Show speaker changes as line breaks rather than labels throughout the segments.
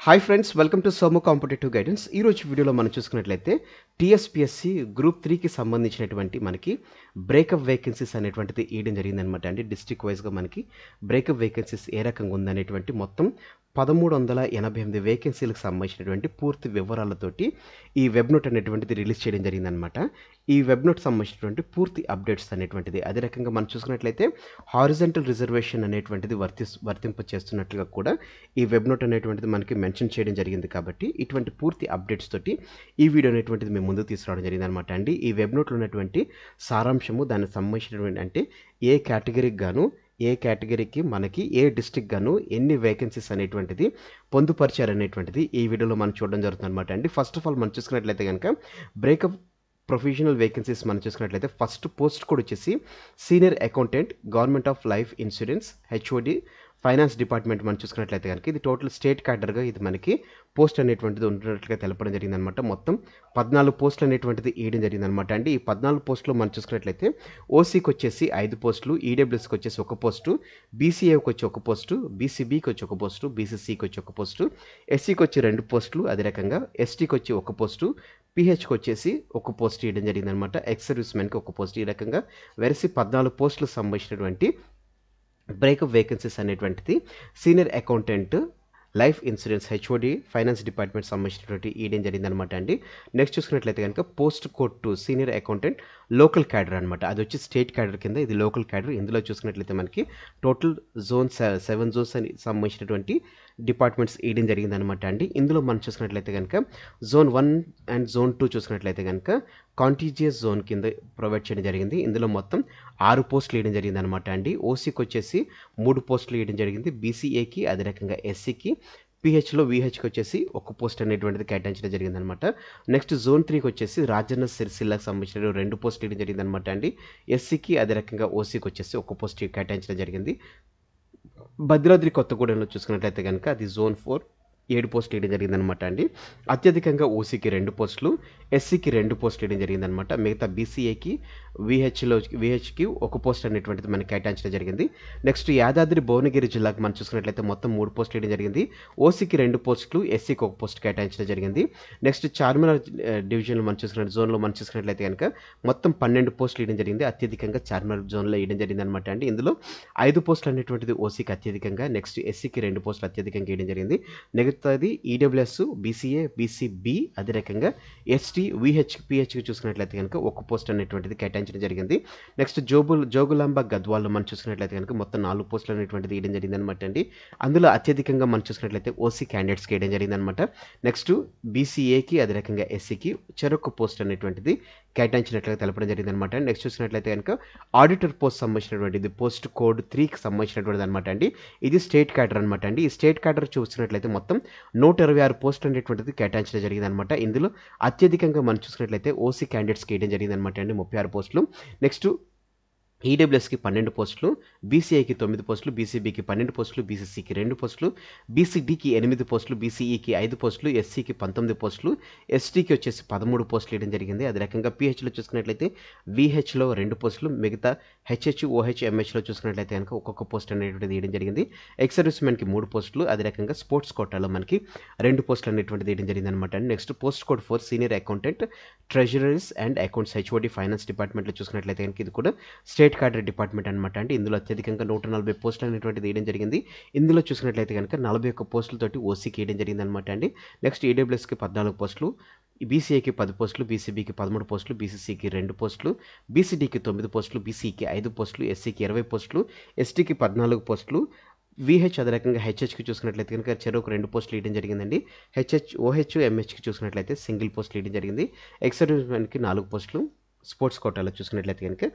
Hi friends, welcome to Somu competitive guidance. ఈరోజు వీడియోలో మనం చూసుకున్నట్లయితే టీఎస్పీఎస్సీ గ్రూప్ 3కి సంబంధించినటువంటి మనకి బ్రేకప్ వేకెన్సీస్ అనేటువంటిది ఇవ్వడం జరిగిందనమాట అండి. డిస్ట్రిక్ట్ వైజ్గా మనకి బ్రేకప్ వేకెన్సీస్ ఏ రకంగా ఉందనేటువంటి మొత్తం 1388 వేకెన్సీలకు సంబంధించినటువంటి పూర్తి వివరాలతోటి ఈ వెబ్ నోట్ అనేటువంటిది రిలీజ్ చేయడం జరిగిందనమాట. ఈ వెబ్ నోట్ సంబంధించినటువంటి పూర్తి అప్డేట్స్ అనేటువంటిది అదే రకంగా మనం చూసుకున్నట్లయితే హారిజంటల్ రిజర్వేషన్ అనేటువంటిది వర్తింప చేస్తున్నట్లుగా కూడా ఈ వెబ్ నోట్ అనేటువంటిది మనకి మెన్షన్ చేయడం జరిగింది. కాబట్టి ఇటువంటి పూర్తి అప్డేట్స్ తోటి ఈ వీడియో అనేటువంటిది మేము ముందుకు తీసుకురావడం జరిగింది అనమాట అండి. ఈ వెబ్ నోట్లో ఉన్నటువంటి సారాంశము, దానికి సంబంధించినటువంటి అంటే ఏ కేటగిరీకి గాను, ఏ కేటగిరీకి మనకి ఏ డిస్ట్రిక్ట్ గాను ఎన్ని వేకెన్సీస్ అనేటువంటిది పొందుపరిచారనేటువంటిది ఈ వీడియోలో మనం చూడడం జరుగుతుంది అనమాట అండి. ఫస్ట్ ఆఫ్ ఆల్ మనం చూసుకున్నట్లయితే కనుక బ్రేకప్ ప్రొఫెషనల్ వేకెన్సీస్ మనం చూసుకున్నట్లయితే ఫస్ట్ పోస్ట్ కోడ్ వచ్చేసి senior accountant, government of life insurance, HOD, finance department మనం చూసుకున్నట్లయితే కనుక ఇది టోటల్ స్టేట్ క్యాడర్గా ఇది మనకి పోస్ట్ అనేటువంటిది ఉన్నట్లుగా తెలపడం జరిగిందనమాట. మొత్తం 14 పోస్టులు అనేటువంటిది ఇవ్వడం జరిగిందనమాట అండి. ఈ 14 పోస్టులు మనం చూసుకున్నట్లయితే ఓసీకి వచ్చేసి 5 పోస్టులు, ఈడబ్ల్యూఎస్కి వచ్చేసి 1 పోస్టు, బీసీఏకి వచ్చి 1 పోస్టు, బీసీబీకి వచ్చి 1 పోస్టు, బీసీసీకి వచ్చి 1 పోస్టు, ఎస్సీకి వచ్చి 2 పోస్టులు, అదే రకంగా ఎస్టీకి వచ్చి 1 పోస్టు, పిహెచ్కి వచ్చేసి 1 పోస్ట్ ఇవ్వడం జరిగిందనమాట. ఎక్స్ సర్వీస్ మెన్కి 1 పోస్ట్, ఈ రకంగా వెరసి 14 పోస్టులకు సంబంధించినటువంటి బ్రేకప్ వేకెన్సీస్ అనేటువంటిది senior accountant, life insurance, HOD, finance department సంబంధించినటువంటి ఈడేం జరిగిందనమాట అండి. నెక్స్ట్ చూసుకున్నట్లయితే కనుక post code to senior accountant local cadre అనమాట. అది వచ్చి స్టేట్ క్యాడర్ కింద, ఇది లోకల్ క్యాడర్. ఇందులో చూసుకున్నట్లయితే మనకి టోటల్ జోన్ 7 జోన్స్ అని సంబంధించినటువంటి డిపార్ట్మెంట్స్ ఈడేం జరిగిందనమాట అండి. ఇందులో మనం చూసుకున్నట్లయితే కనుక జోన్ 1 అండ్ జోన్ 2 చూసుకున్నట్లయితే కనుక కాంటీజియస్ జోన్ కింద ప్రొవైడ్ చేయడం జరిగింది. ఇందులో మొత్తం 6 పోస్టులు ఇవ్వడం జరిగింది అనమాట అండి. ఓసీకి వచ్చేసి 3 పోస్టులు ఇవ్వడం జరిగింది, బీసీఏకి అదే రకంగా ఎస్సీకి, పిహెచ్లో విహెచ్కి వచ్చేసి 1 పోస్ట్ అనేటువంటిది కేటాయించడం జరిగిందనమాట. నెక్స్ట్ జోన్ 3కి వచ్చేసి రాజన్న సిరిసిల్లాకు సంబంధించిన 2 పోస్టులు ఇవ్వడం జరిగిందనమాట అండి. ఎస్సీకి అదే రకంగా ఓసీకి వచ్చేసి 1 పోస్ట్ కేటాయించడం జరిగింది. భద్రాద్రి కొత్తగూడెంలో చూసుకున్నట్లయితే కనుక అది జోన్ 4 7 పోస్టులు ఇవ్వడం జరిగిందనమాట అండి. అత్యధికంగా ఓసీకి 2 పోస్టులు, ఎస్సీకి 2 పోస్టులు ఇవ్వడం జరిగిందనమాట. మిగతా బీసీఏకి విహెచ్కి 1 పోస్ట్ అనేటువంటిది మనకి కేటాయించడం జరిగింది. నెక్స్ట్ యాదాద్రి భువనగిరి జిల్లాకు మనం చూసుకున్నట్లయితే మొత్తం 3 పోస్టులు ఇవ్వడం జరిగింది. ఓసీకి 2 పోస్టులు, ఎస్సీకి 1 పోస్ట్ కేటాయించడం జరిగింది. నెక్స్ట్ చార్మినార్ డివిజన్లో మనం చూసుకున్న జోన్లో మనం చూసుకున్నట్లయితే కనుక మొత్తం 12 పోస్టులు ఇవ్వడం జరిగింది. అత్యధికంగా చార్మినార్ జోన్లో ఇవ్వడం జరిగింది అనమాట అండి. ఇందులో 5 పోస్టులు అనేటువంటిది ఓసీకి అత్యధికంగా, నెక్స్ట్ ఎస్సీకి 2 పోస్టులు అత్యధికంగా ఇవ్వడం జరిగింది. మిగతాది ఈడబ్ల్యూఎస్, బీసీఏ, బీసీబీ అదే రకంగా ఎస్టీ, పిహెచ్కి చూసుకున్నట్లయితే కనుక 1 పోస్ట్ అనేటువంటిది కేటాయించడం జరిగింది. నెక్స్ట్ జోగులాంబ గద్వాల్లో మనం చూసుకున్నట్లయితే కనుక మొత్తం 4 పోస్టులు అనేటువంటిది ఇవ్వడం జరిగింది అనమాట అండి. అందులో అత్యధికంగా మనం చూసుకున్నట్లయితే ఓసీ క్యాండిడేట్స్కి ఇవ్వడం జరిగింది అనమాట. నెక్స్ట్ బీసీఏకి అదే రకంగా ఎస్సీకి చెరొక పోస్ట్ అనేటువంటిది కేటాయించినట్లుగా తెలపడం జరిగింది అనమాట. నెక్స్ట్ చూసినట్లయితే కనుక ఆడిటర్ పోస్ట్ సంబంధించినటువంటిది పోస్ట్ కోడ్ 3కి సంబంధించినటువంటిది అనమాట అండి. ఇది స్టేట్ క్యాడర్ అనమాట అండి. ఈ స్టేట్ క్యాడర్ చూసినట్లయితే మొత్తం 126 పోస్టులు అనేటువంటిది కేటాయించడం జరిగింది అనమాట. ఇందులో అత్యధికంగా మనం చూసినట్లయితే ఓసీ క్యాండిడేట్స్కి వేయడం జరిగింది అనమాట అండి, 36 పోస్టులు. నెక్స్ట్ ఈడబ్ల్యూఎస్కి 12 పోస్టులు, బీసీఐకి 9 పోస్టులు, బీసీబీకి 12 పోస్టులు, బీసీసీకి 2 పోస్టులు, బీసీడీకి 8 పోస్టులు, బీసీఈకి 5 పోస్టులు, ఎస్సీకి 19 పోస్టులు, ఎస్టీకి వచ్చేసి 13 పోస్టులు ఇవ్వడం జరిగింది. అదే రకంగా పిహెచ్లో చూసుకున్నట్లయితే విహెచ్లో 2 పోస్టులు, మిగతా హెచ్హెచ్, ఓహెచ్, ఎంహెచ్లో చూసుకున్నట్లయితే కనుక ఒక్కొక్క పోస్ట్ అనేటువంటిది ఇవ్వడం జరిగింది. ఎక్స్ సర్వీస్ మెన్కి 3 పోస్టులు, అదే రకంగా స్పోర్ట్స్ కోటాలో మనకి 2 పోస్టులు అనేటువంటిది ఇవ్వడం జరిగింది అనమాట. Next post code 4 senior accountant, treasuries and accounts, HOD, finance డిపార్ట్మెంట్లో చూసుకున్నట్లయితే కనుక ఇది కూడా స్టేట్ క్యాడర్ డిపార్ట్మెంట్ అనమాట అండి. ఇందులో అత్యధికంగా 140 పోస్టులు అనేటువంటిది వేయడం జరిగింది. ఇందులో చూసుకున్నట్లయితే కనుక 41 పోస్టులతోటి ఓసీకి వేయడం జరిగింది అనమాట అండి. నెక్స్ట్ ఈడబ్ల్యూఎస్కి 14 పోస్టులు, బీసీఏకి 10 పోస్టులు, బీసీబీకి 13 పోస్టులు, బీసీసీకి 2 పోస్టులు, బీసీడీకి 9 పోస్టులు, బీసీకి 5 పోస్టులు, ఎస్సీకి 20 పోస్టులు, ఎస్టీకి 14 పోస్టులు, విహెచ్ అదే రకంగా హెచ్హెచ్కి చూసుకున్నట్లయితే కనుక చెరకు 2 పోస్టులు ఇవ్వడం జరిగిందండి. ఓహెచ్, ఎంహెచ్కి చూసుకున్నట్లయితే సింగిల్ పోస్టులు ఇవ్వడం జరిగింది. ఎక్స్ సర్వీస్ మెన్కి 4 పోస్టులు, స్పోర్ట్స్ కోటాలో చూసుకున్నట్లయితే కనుక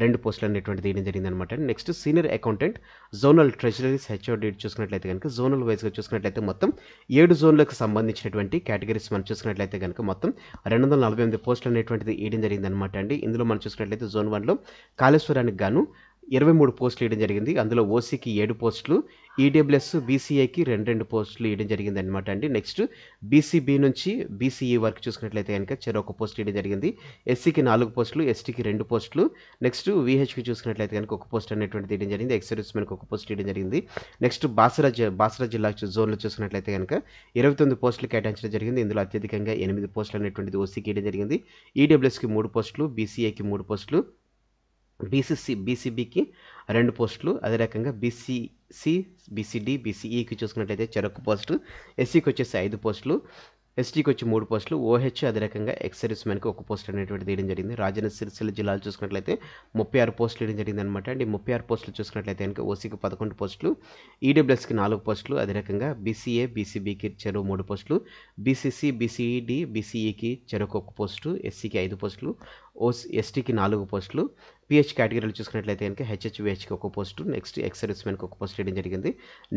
2 పోస్టులు అనేటువంటిది ఇవ్వడం జరిగింది అనమాట. Next senior accountant, zonal treasuries, HOD చూసుకున్నట్లయితే కనుక జోనల్ వైజ్గా చూసుకున్నట్లయితే మొత్తం 7 జోన్లకు సంబంధించినటువంటి కేటగిరీస్ మనం చూసుకున్నట్లయితే కనుక మొత్తం 248 పోస్టులు అనేటువంటిది ఇవ్వడం జరిగింది అనమాట అండి. ఇందులో మనం చూసుకున్నట్లయితే జోన్ 1లో కాళేశ్వరానికి గాను 23 పోస్టులు ఇవ్వడం జరిగింది. అందులో ఓసీకి 7 పోస్టులు, ఈడబ్ల్యూఎస్, బీసీఏకి 2 పోస్టులు ఇవ్వడం జరిగిందనమాట అండి. నెక్స్ట్ బీసీబీ నుంచి బీసీఈ వరకు చూసుకున్నట్లయితే కనుక చెరొక పోస్ట్ ఇవ్వడం జరిగింది. ఎస్సీకి 4 పోస్టులు, ఎస్టీకి 2 పోస్టులు, నెక్స్ట్ వీహెచ్కి చూసుకున్నట్లయితే కనుక ఒక పోస్ట్ అనేటువంటిది ఇవ్వడం జరిగింది. ఎక్స్ సర్వీస్మెన్కి ఒక పోస్ట్ ఇవ్వడం జరిగింది. నెక్స్ట్ బాసరా జిల్లా జోన్లో చూసుకున్నట్లయితే కనుక 29 పోస్టులు కేటాయించడం జరిగింది. ఇందులో అత్యధికంగా 8 పోస్టులు అనేటువంటిది ఓసీకి ఇవ్వడం జరిగింది. ఈడబ్ల్యూఎస్కి 3 పోస్టులు, బీసీఏకి 3 పోస్టులు, బీసీబీకి 2 పోస్టులు, అదే రకంగా బీసీసీ, బీసీడీ, బీసీఈకి చూసుకున్నట్లయితే చెరొక పోస్టు, ఎస్సీకి వచ్చేసి 5 పోస్టులు, ఎస్టీకి వచ్చి 3 పోస్టులు, ఓహెచ్ అదే రకంగా ఎక్స్ సర్వీస్మెన్కి ఒక పోస్ట్ అనేటువంటిది ఇవ్వడం జరిగింది. రాజన్న సిరిసిల్ల జిల్లాలు చూసుకున్నట్లయితే 36 పోస్టులు ఇవ్వడం జరిగింది అనమాట అండి. 36 పోస్టులు చూసుకున్నట్లయితే కనుక ఓసీకి 11 పోస్టులు, ఈడబ్ల్యూఎస్కి 4 పోస్టులు, అదే రకంగా బీసీఏ, బీసీబీకి చెరో 3 పోస్టులు, బీసీసీ, బీసీడీ, బీసీఈకి చెరొక 1 పోస్టు, ఎస్సీకి 5 పోస్టులు, ఎస్టీకి 4 పోస్టులు, పిహెచ్ కేటగిరీలు చూసుకున్నట్లయితే కనుక హెచ్హెచ్విహెచ్కి 1 పోస్టు, నెక్స్ట్ ఎక్స్ సర్వీస్మెన్కి 1 పోస్ట్ ఇవ్వడం జరిగింది.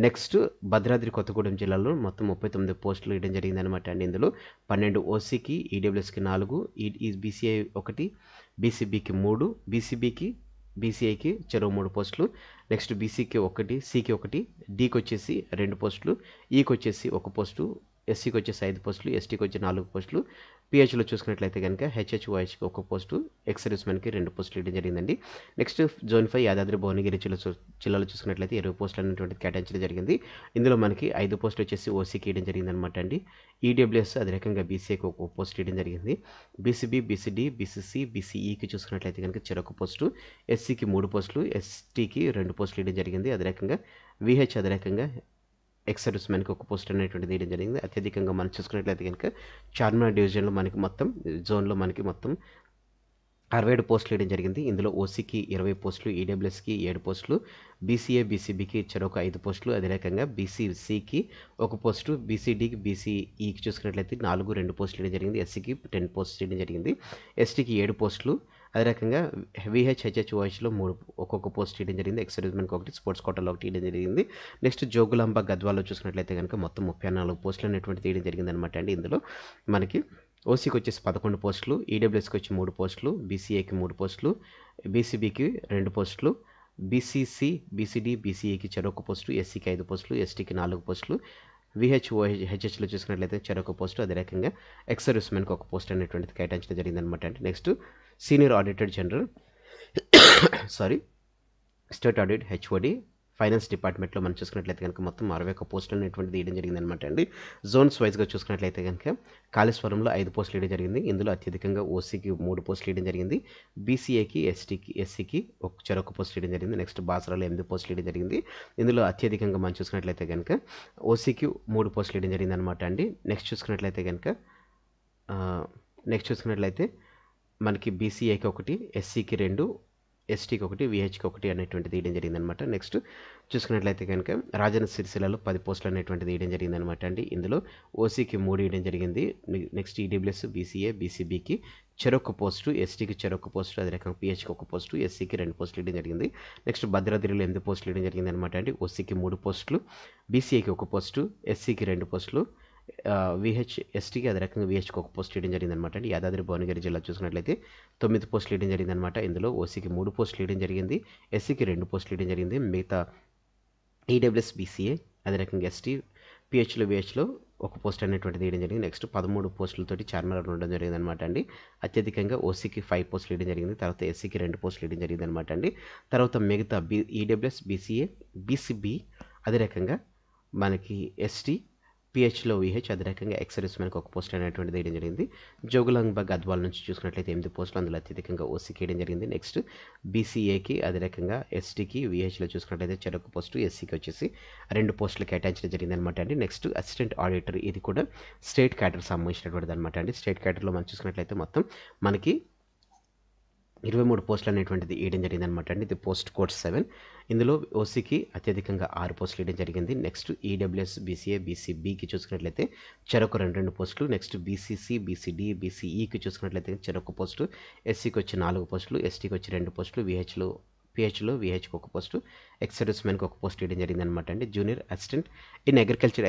నెక్స్ట్ భద్రాద్రి కొత్తగూడెం జిల్లాలో మొత్తం 39 పోస్టులు ఇవ్వడం జరిగింది అనమాట అండి. ఇందులో 12 ఓసీకి, ఈడబ్ల్యూఎస్కి 4, బీసీఐ 1, బీసీబీకి 3, బీసీఐకి చెరో 3 పోస్టులు, నెక్స్ట్ బీసీకి 1, సికి 1, డీకి వచ్చేసి 2 పోస్టులు, ఈకి వచ్చేసి 1 పోస్టు, ఎస్సీకి వచ్చేసి 5 పోస్టులు, ఎస్టీకి వచ్చి 4 పోస్టులు, పిహెచ్లో చూసుకున్నట్లయితే కనుక హెచ్హెచ్ఓహెచ్కి 1 పోస్టు, ఎక్స్ సర్వీస్మెన్కి 2 పోస్టులు ఇవ్వడం జరిగిందండి. నెక్స్ట్ జోన్ 5 యాదాద్రి భువనగిరి జిల్లాలో చూసుకున్నట్లయితే 20 పోస్టులు అనేటువంటిది కేటాయించడం జరిగింది. ఇందులో మనకి 5 పోస్టులు వచ్చేసి ఓసీకి ఇవ్వడం జరిగింది అనమాట అండి. ఈడబ్ల్యూఎస్ అదే రకంగా బీసీఏకి 1 పోస్ట్ ఇవ్వడం జరిగింది. బీసీబీ, బీసీడీ, బీసీసీ, బీసీఈకి చూసుకున్నట్లయితే కనుక చెరొక పోస్టు, ఎస్సీకి 3 పోస్టులు, ఎస్టీకి 2 పోస్టులు ఇవ్వడం జరిగింది. అదే రకంగా వీహెచ్ అదే రకంగా ఎక్స్ సర్వీస్మెన్కి 1 పోస్ట్ అనేటువంటిది ఇవ్వడం జరిగింది. అత్యధికంగా మనం చూసుకున్నట్లయితే కనుక చార్మినార్ డివిజన్లో మనకి మొత్తం జోన్లో మనకి మొత్తం 67 పోస్టులు ఇవ్వడం జరిగింది. ఇందులో ఓసీకి 20 పోస్టులు, ఈడబ్ల్యూఎస్కి 7 పోస్టులు, బీసీఏ, బీసీబీకి చెరొక 5 పోస్టులు, అదే రకంగా బీసీసీకి 1 పోస్టు, బీసీడీకి, బీసీఈకి చూసుకున్నట్లయితే 2 పోస్టులు ఇవ్వడం జరిగింది. ఎస్సీకి 10 పోస్టులు ఇవ్వడం జరిగింది. ఎస్టీకి 7 పోస్టులు, అదే రకంగా హెచ్హెచ్ఓహెచ్లో 3 ఒక్కొక్క పోస్ట్ ఇవ్వడం జరిగింది. ఎక్స్ సర్వీస్మెన్కి 1, స్పోర్ట్స్ కోటాలో 1 ఇవ్వడం జరిగింది. నెక్స్ట్ జోగులాంబ గద్వాల్లో చూసుకున్నట్లయితే కనుక మొత్తం 34 పోస్టులు అనేటువంటిది ఇవ్వడం జరిగింది అనమాట అండి. ఇందులో మనకి ఓసీకి వచ్చేసి 11 పోస్టులు, ఈడబ్ల్యూఎస్కి వచ్చి 3 పోస్టులు, బీసీఏకి 3 పోస్టులు, బీసీబీకి 2 పోస్టులు, బీసీసీ, బీసీడీ, బీసీఈకి చెరొక పోస్టు, ఎస్సీకి 5 పోస్టులు, ఎస్టీకి 4 పోస్టులు, హెచ్హెచ్లో చూసుకున్నట్లయితే చెరొక పోస్టు, అదే రకంగా ఎక్స్ సర్వీస్మెన్కి 1 పోస్ట్ అనేటువంటిది కేటాయించడం జరిగింది అనమాట అండి. Next senior auditor general state audit HOD finance డిపార్ట్మెంట్లో మనం చూసుకున్నట్లయితే కనుక మొత్తం 61 పోస్టులు అనేటువంటిది ఇవ్వడం జరిగింది అనమాట అండి. జోన్స్ వైజ్గా చూసుకున్నట్లయితే కనుక కాళేశ్వరంలో 5 పోస్టులు ఇవ్వడం జరిగింది. ఇందులో అత్యధికంగా ఓసీకి 3 పోస్టులు ఇవ్వడం జరిగింది. బీసీఏకి, ఎస్సీకి చెరొక పోస్ట్ ఇవ్వడం జరిగింది. నెక్స్ట్ బాసరాలో 8 పోస్టులు ఇవ్వడం జరిగింది. ఇందులో అత్యధికంగా మనం చూసుకున్నట్లయితే కనుక ఓసీకి 3 పోస్టులు ఇవ్వడం జరిగింది అనమాట అండి. నెక్స్ట్ చూసుకున్నట్లయితే మనకి బీసీఏకి 1, ఎస్సీకి 2, ఎస్టీకి 1, వీహెచ్కి 1 అనేటువంటిది ఇవ్వడం జరిగిందనమాట. నెక్స్ట్ చూసుకున్నట్లయితే కనుక రాజన్న సిరిసిల్లలో 10 పోస్టులు అనేటువంటిది ఇవ్వడం జరిగిందనమాట అండి. ఇందులో ఓసీకి 3 ఇవ్వడం జరిగింది. నెక్స్ట్ ఈడబ్ల్యూఎస్, బీసీఏ, బీసీబీకి చెరొక పోస్టు, ఎస్టీకి చెరొక పోస్టు, అదే రకంగా పిహెచ్కి 1 పోస్టు, ఎస్సీకి 2 పోస్టులు ఇవ్వడం జరిగింది. నెక్స్ట్ భద్రాద్రిలో 8 పోస్టులు ఇవ్వడం జరిగింది అనమాట అండి. ఓసీకి 3 పోస్టులు, బీసీఏకి 1 పోస్టు, ఎస్సీకి 2 పోస్టులు, ఎస్టీకి అదే రకంగా వీహెచ్కి 1 పోస్ట్ ఇవ్వడం జరిగింది అనమాట అండి. యాదాద్రి భువనగిరి జిల్లా చూసుకున్నట్లయితే 9 పోస్టులు ఇవ్వడం జరిగింది అనమాట. ఇందులో ఓసీకి 3 పోస్టులు ఇవ్వడం జరిగింది, ఎస్సీకి 2 పోస్టులు ఇవ్వడం జరిగింది. మిగతా ఈడబ్ల్యూఎస్, బీసీఏ అదే రకంగా ఎస్టీ, పిహెచ్లో, వీహెచ్లో 1 పోస్ట్ అనేటువంటిది ఇవ్వడం జరిగింది. నెక్స్ట్ 13 పోస్టులతోటి చార్మినార్ ఉండడం జరిగింది అనమాట అండి. అత్యధికంగా ఓసీకి 5 పోస్టులు ఇవ్వడం జరిగింది. తర్వాత ఎస్సీకి 2 పోస్టులు ఇవ్వడం జరిగింది అనమాట అండి. తర్వాత మిగతా ఈడబ్ల్యూఎస్, బీసీఏ, బీసీబీ అదే రకంగా మనకి ఎస్టీ, పిహెచ్లో వీహెచ్ అదే రకంగా ఎక్స్ సర్వీస్మెన్కి 1 పోస్ట్ అనేటువంటిది వేయడం జరిగింది. జోగులాంబ గద్వాల నుంచి చూసుకున్నట్లయితే 8 పోస్టులు, అందులో అత్యధికంగా ఓసీకి వేయడం జరిగింది. నెక్స్ట్ బీసీఏకి అదే రకంగా ఎస్టీకి, వీహెచ్లో చూసుకున్నట్లయితే చెరొక పోస్టు, ఎస్సీకి వచ్చేసి 2 పోస్టులు కేటాయించడం జరిగింది అనమాట అండి. నెక్స్ట్ అసిస్టెంట్ ఆడిటర్, ఇది కూడా స్టేట్ క్యాడర్ సంబంధించినటువంటిది అనమాట అండి. స్టేట్ క్యాడర్లో మనం చూసుకున్నట్లయితే మొత్తం మనకి 23 పోస్టులు అనేటువంటిది ఇవ్వడం జరిగింది అనమాట అండి. ఇది పోస్ట్ కోడ్ 7. ఇందులో ఓసీకి అత్యధికంగా 6 పోస్టులు ఇవ్వడం జరిగింది. నెక్స్ట్ ఈడబ్ల్యూఎస్, బీసీఏ, బీసీబీకి చూసుకున్నట్లయితే చెరొక 2 పోస్టులు. నెక్స్ట్ బీసీసీ, బీసీడీ, బీసీఈకి చూసుకున్నట్లయితే చెరొక పోస్టు, ఎస్సీకి వచ్చి 4 పోస్టులు, ఎస్టీకి వచ్చి 2 పోస్టులు, వీహెచ్లో పిహెచ్లో విహెచ్కి ఒక పోస్టు, ఎక్స్ సర్వీస్మెన్కి ఒక పోస్ట్ ఇవ్వడం జరిగింది అనమాట అండి. Junior assistant in agriculture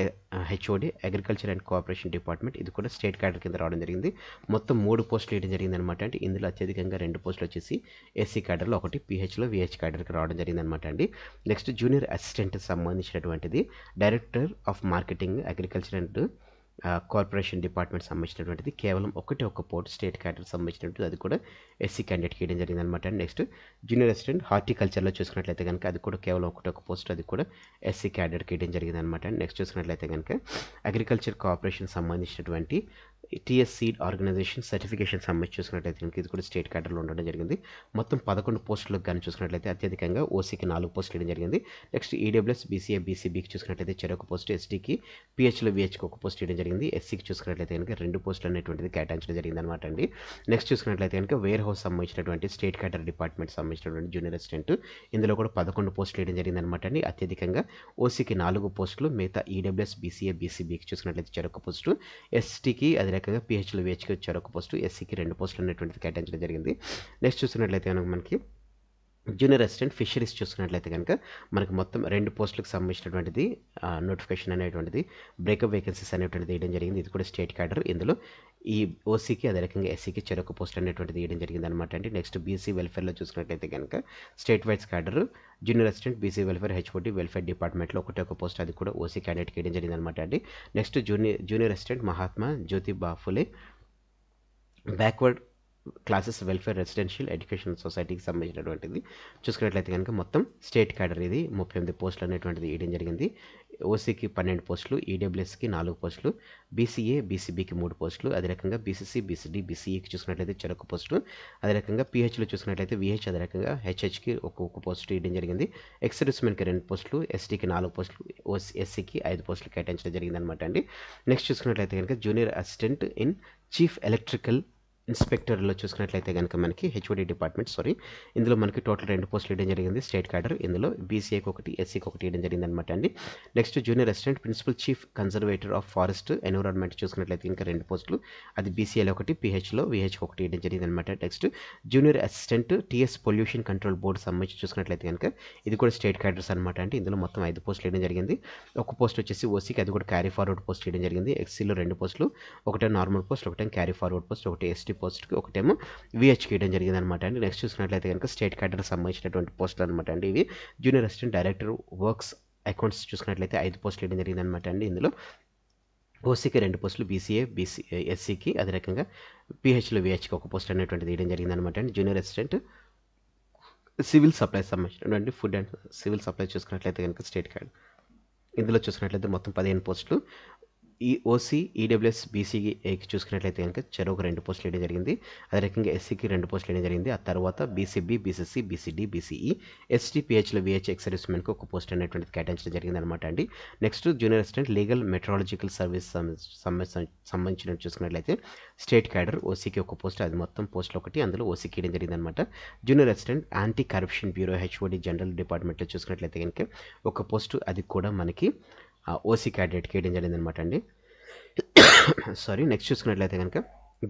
HOD agriculture and cooperation department, ఇది కూడా స్టేట్ క్యాడర్ కింద రావడం జరిగింది. మొత్తం 3 పోస్టులు ఇవ్వడం జరిగింది అనమాట అండి. ఇందులో అత్యధికంగా 2 పోస్టులు వచ్చేసి ఎస్సీ క్యాడర్లో, ఒకటి పిహెచ్లో విహెచ్ క్యాడర్కి రావడం జరిగింది అనమాట అండి. నెక్స్ట్ జూనియర్ అసిస్టెంట్ సంబంధించినటువంటిది director of marketing agriculture and corporation department సంబంధించినటువంటిది కేవలం ఒక పోస్ట్ స్టేట్ క్యాడర్ సంబంధించినటువంటి, అది కూడా ఎస్సీ క్యాండిడేట్కి ఇవ్వడం జరిగింది అనమాట. నెక్స్ట్ జూనియర్ అసిస్టెంట్ హార్టికల్చర్లో చూసుకున్నట్లయితే కనుక అది కూడా కేవలం ఒక పోస్ట్, అది కూడా ఎస్సీ క్యాండిడేట్కి ఇవ్వడం జరిగింది అనమాట. నెక్స్ట్ చూసుకున్నట్లయితే కనుక అగ్రికల్చర్ కార్పొరేషన్ సంబంధించినటువంటి టీఎస్ సీడ్ ఆర్గనైజేషన్ సర్టిఫికేషన్ సంబంధించి చూసుకున్నట్లయితే కనుక ఇది కూడా స్టేట్ క్యాడర్లో ఉండడం జరిగింది. మొత్తం 11 పోస్టులకు కానీ చూసుకున్నట్లయితే అత్యధికంగా ఓసీకి 4 పోస్టులు ఇవ్వడం జరిగింది. నెక్స్ట్ ఈడబ్ల్యూఎస్ బీసీఏ బీసీబీకి చూసుకున్నట్లయితే చెరొక పోస్ట్, ఎస్టీకి పిహెచ్లో విహెచ్కి ఒక పోస్ట్ ఇవ్వడం జరిగింది. ఎస్సీకి చూసుకున్నట్లయితే కనుక 2 పోస్టులు అనేటువంటిది కేటాయించడం జరిగింది అనమాట అండి. నెక్స్ట్ చూసుకున్నట్లయితే కనుక వేర్ హౌస్ సంబంధించినటువంటి స్టేట్ క్యాడర్ డిపార్ట్మెంట్ సంబంధించినటువంటి జూనియర్ అసిస్టెంట్, ఇందులో కూడా 11 పోస్టులు ఇవ్వడం జరిగింది అనమాట అండి. అత్యధికంగా ఓసీకి 4 పోస్టులు, మిగతా ఈడబ్ల్యూఎస్ బీసీఏ బీసీబీకి చూసుకున్నట్లయితే చెరొక పోస్టు, ఎస్టీకి అదే రకంగా పిహెచ్లో విహెచ్కి చెరొక పోస్టు, ఎస్సీకి 2 పోస్టులు అనేటువంటిది కేటాయించడం జరిగింది. నెక్స్ట్ చూసుకున్నట్లయితే కనుక మనకి జూనియర్ అసిస్టెంట్ ఫిషరీస్ చూసుకున్నట్లయితే కనుక మనకు మొత్తం 2 పోస్టులకు సంబంధించినటువంటిది నోటిఫికేషన్ అనేటువంటిది బ్రేకప్ వేకెన్సీస్ అనేటువంటిది వేయడం జరిగింది. ఇది కూడా స్టేట్ క్యాడర్, ఇందులో ఈ ఓసీకి అదే రకంగా ఎస్సీకి చెరొక పోస్ట్ అనేటువంటిది వేయడం జరిగింది అనమాట అండి. నెక్స్ట్ బీసీ వెల్ఫేర్లో చూసుకున్నట్లయితే కనుక state wides cadre junior assistant BC welfare HOD welfare డిపార్ట్మెంట్లో ఒక పోస్ట్, అది కూడా ఓసీ క్యాండిడేట్కి వేయడం జరిగింది అనమాట అండి. Next junior assistant Mahatma Jyotiba Phule backward classes welfare residential education సొసైటీకి సంబంధించినటువంటిది చూసుకున్నట్లయితే కనుక మొత్తం స్టేట్ క్యాడర్ ఇది 38 పోస్టులు అనేటువంటిది ఇవ్వడం జరిగింది. ఓసీకి 12 పోస్టులు, ఈడబ్ల్యూఎస్కి 4 పోస్టులు, బీసీఏ బీసీబీకి 3 పోస్టులు, అదే రకంగా బీసీసీ బీసీడీ బీసీఈకి చూసుకున్నట్లయితే చెరొక పోస్టులు, అదే రకంగా పిహెచ్లో చూసుకున్నట్లయితే విహెచ్ అదే రకంగా హెచ్హెచ్కి ఒక పోస్టు ఇవ్వడం జరిగింది. ఎక్స్ సర్వీస్మెన్కి 2 పోస్టులు, ఎస్టీకి 4 పోస్టులు, ఎస్సీకి 5 పోస్టులు కేటాయించడం జరిగింది అనమాట అండి. నెక్స్ట్ చూసుకున్నట్లయితే కనుక junior assistant in chief electrical ఇన్స్పెక్టర్లో చూసుకున్నట్లయితే కనుక మనకి హెచ్ఓడి డిపార్ట్మెంట్ ఇందులో మనకి టోటల్ 2 పోస్టులు ఇవ్వడం జరిగింది స్టేట్ క్యాడర్, ఇందులో బీసీఏకి 1 ఎస్సీకి 1 ఇవ్వడం జరిగింది అనమాట అండి. Next junior assistant principal chief conservator of forest environment చూసుకున్నట్లయితే ఇంకా 2 పోస్టులు, అది బీసీఏలో 1 పిహెచ్లో విహెచ్కి 1 ఇవ్వడం జరిగింది అనమాట. Next junior assistant TS pollution control board సంబంధించి చూసుకున్నట్లయితే కనుక ఇది కూడా స్టేట్ క్యాడర్స్ అనమాట అండి. ఇందులో మొత్తం 5 పోస్టులు ఇవ్వడం జరిగింది. ఒక పోస్ట్ వచ్చేసి ఓసీకి, అది కూడా క్యారీ ఫార్వర్డ్ పోస్ట్ ఇవ్వడం జరిగింది. ఎక్సీలో 2 పోస్టులు, ఒకటే నార్మల్ పోస్ట్, ఒకటే క్యారీ ఫార్వర్డ్ పోస్ట్, ఒకటి ఎస్టీ పోస్ట్కి, ఒకటేమో విహెచ్కి ఇవ్వడం జరిగింది అనమాట అండి. నెక్స్ట్ చూసుకున్నట్లయితే కనుక స్టేట్ క్యాడర్ సంబంధించినటువంటి పోస్టులు అనమాట అండి ఇవి. Junior assistant director works accounts చూసుకున్నట్లయితే 5 పోస్టులు ఇవ్వడం జరిగింది అనమాట అండి. ఇందులో ఓసీకి 2 పోస్టులు, బీసీఏ ఎస్సీకి అదే రకంగా పిహెచ్లో విహెచ్కి 1 పోస్ట్ అనేటువంటిది ఇవ్వడం జరిగింది అనమాట అండి. జూనియర్ అసిస్టెంట్ సివిల్ సప్లైస్ సంబంధించినటువంటి ఫుడ్ అండ్ సివిల్ సప్లై చూసుకున్నట్లయితే కనుక స్టేట్ క్యాడర్, ఇందులో చూసుకున్నట్లయితే మొత్తం 15 పోస్టులు, ఈ ఓసీ ఈడబ్ల్యూఎస్ బీసీఏకి చూసుకున్నట్లయితే కనుక చెరొక 2 పోస్టులు ఇవ్వడం జరిగింది. అదే రకంగా ఎస్సీకి 2 పోస్టులు ఇవ్వడం జరిగింది. ఆ తర్వాత BCB BCC BCD BCE ST పిహెచ్లో విహెచ్ ఎక్స్ సర్వీస్మెన్కి 1 పోస్ట్ అనేటువంటిది కేటాయించడం జరిగింది అనమాట అండి. Next junior assistant legal metrological service సంబంధించిన చూసుకున్నట్లయితే స్టేట్ క్యాడర్ ఓసీకి 1 పోస్ట్, అది మొత్తం పోస్టులు 1, అందులో ఓసీకి ఇవ్వడం జరిగింది అనమాట. Junior assistant anti corruption bureau HOD general డిపార్ట్మెంట్లో చూసుకున్నట్లయితే కనుక 1 పోస్టు, అది కూడా మనకి ఓసీ క్యాండిడేట్కి వేయడం జరిగింది అనమాట అండి. నెక్స్ట్ చూసుకున్నట్లయితే కనుక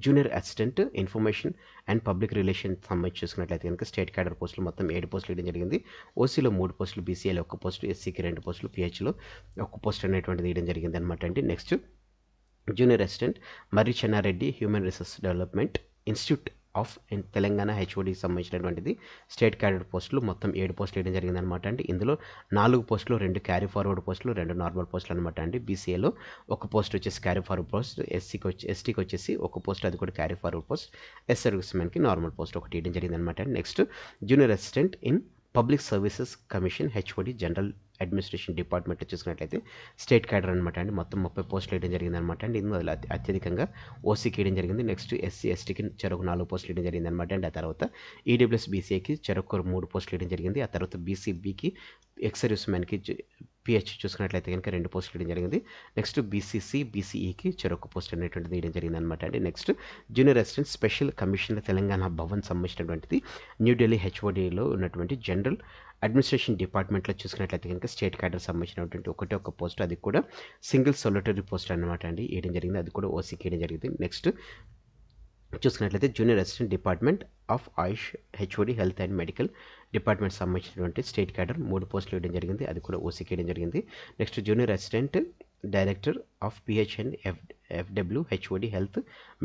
junior assistant information and public relation సంబంధించి చూసుకున్నట్లయితే కనుక స్టేట్ క్యాడర్ పోస్టులు మొత్తం 7 పోస్టులు ఇవ్వడం జరిగింది. ఓసీలో 3 పోస్టులు, బీసీఏలో 1 పోస్టు, ఎస్సీకి 2 పోస్టులు, పిహెచ్లో 1 పోస్ట్ అనేటువంటిది ఇవ్వడం జరిగింది అనమాట అండి. Next junior assistant Marri Chennareddy human resource development institute of Telangana హెచ్ఓడికి సంబంధించినటువంటిది స్టేట్ క్యాడర్ పోస్టులు మొత్తం 7 పోస్టులు వేయడం జరిగింది అనమాట అండి. ఇందులో 4 పోస్టులు, 2 క్యారీ ఫార్వర్డ్ పోస్టులు, 2 నార్మల్ పోస్టులు అనమాట అండి. బీసీఏలో 1 పోస్ట్ వచ్చేసి క్యారీ ఫార్వర్డ్ పోస్ట్, ఎస్టీకి వచ్చేసి 1 పోస్ట్, అది కూడా క్యారీ ఫార్వర్డ్ పోస్ట్, ఎస్ సర్వీస్మెన్కి నార్మల్ పోస్ట్ 1 ఇవ్వడం జరిగింది అనమాట అండి. Next junior assistant in public services commission HOD general administration department చూసుకున్నట్లయితే స్టేట్ క్యాడర్ అనమాట అండి. మొత్తం 30 పోస్టులు వేయడం జరిగింది అనమాట అండి. ఇందులో అత్యధికంగా ఓసీకి వేయడం జరిగింది. నెక్స్ట్ ఎస్సీ ఎస్టీకి చెరొక 4 పోస్టులు వేయడం జరిగింది అనమాట అండి. ఆ తర్వాత ఈడబ్ల్యూఎస్ బీసీఏకి చెరొక 3 పోస్టులు వేయడం జరిగింది. ఆ తర్వాత బీసీబీకి ఎక్స్ సర్వీస్మెన్కి పిహెచ్ చూసుకున్నట్లయితే కనుక 2 పోస్టులు వేయడం జరిగింది. నెక్స్ట్ బీసీసీ బీసీఈకి చెరొక పోస్ట్ అనేటువంటిది వేయడం జరిగింది అనమాట అండి. Next junior assistant special commissioner Telangana Bhavan సంబంధించినటువంటిది న్యూఢిల్లీ హెచ్ఓడిలో ఉన్నటువంటి జనరల్ అడ్మినిస్ట్రేషన్ డిపార్ట్మెంట్లో చూసుకున్నట్లయితే కనుక స్టేట్ క్యాడర్ సంబంధించినటువంటి 1 పోస్ట్, అది కూడా సింగిల్ సొలిటరీ పోస్ట్ అనమాట అండి వేయడం జరిగింది. అది కూడా ఓసీకి వేయడం జరిగింది. నెక్స్ట్ చూసుకున్నట్లయితే junior assistant department of Ayush HOD health and medical department సంబంధించినటువంటి స్టేట్ క్యాడర్ 3 పోస్టులు ఇవ్వడం జరిగింది, అది కూడా ఓసీకి ఇవ్వడం జరిగింది. Next junior assistant director of pH and FW HOD health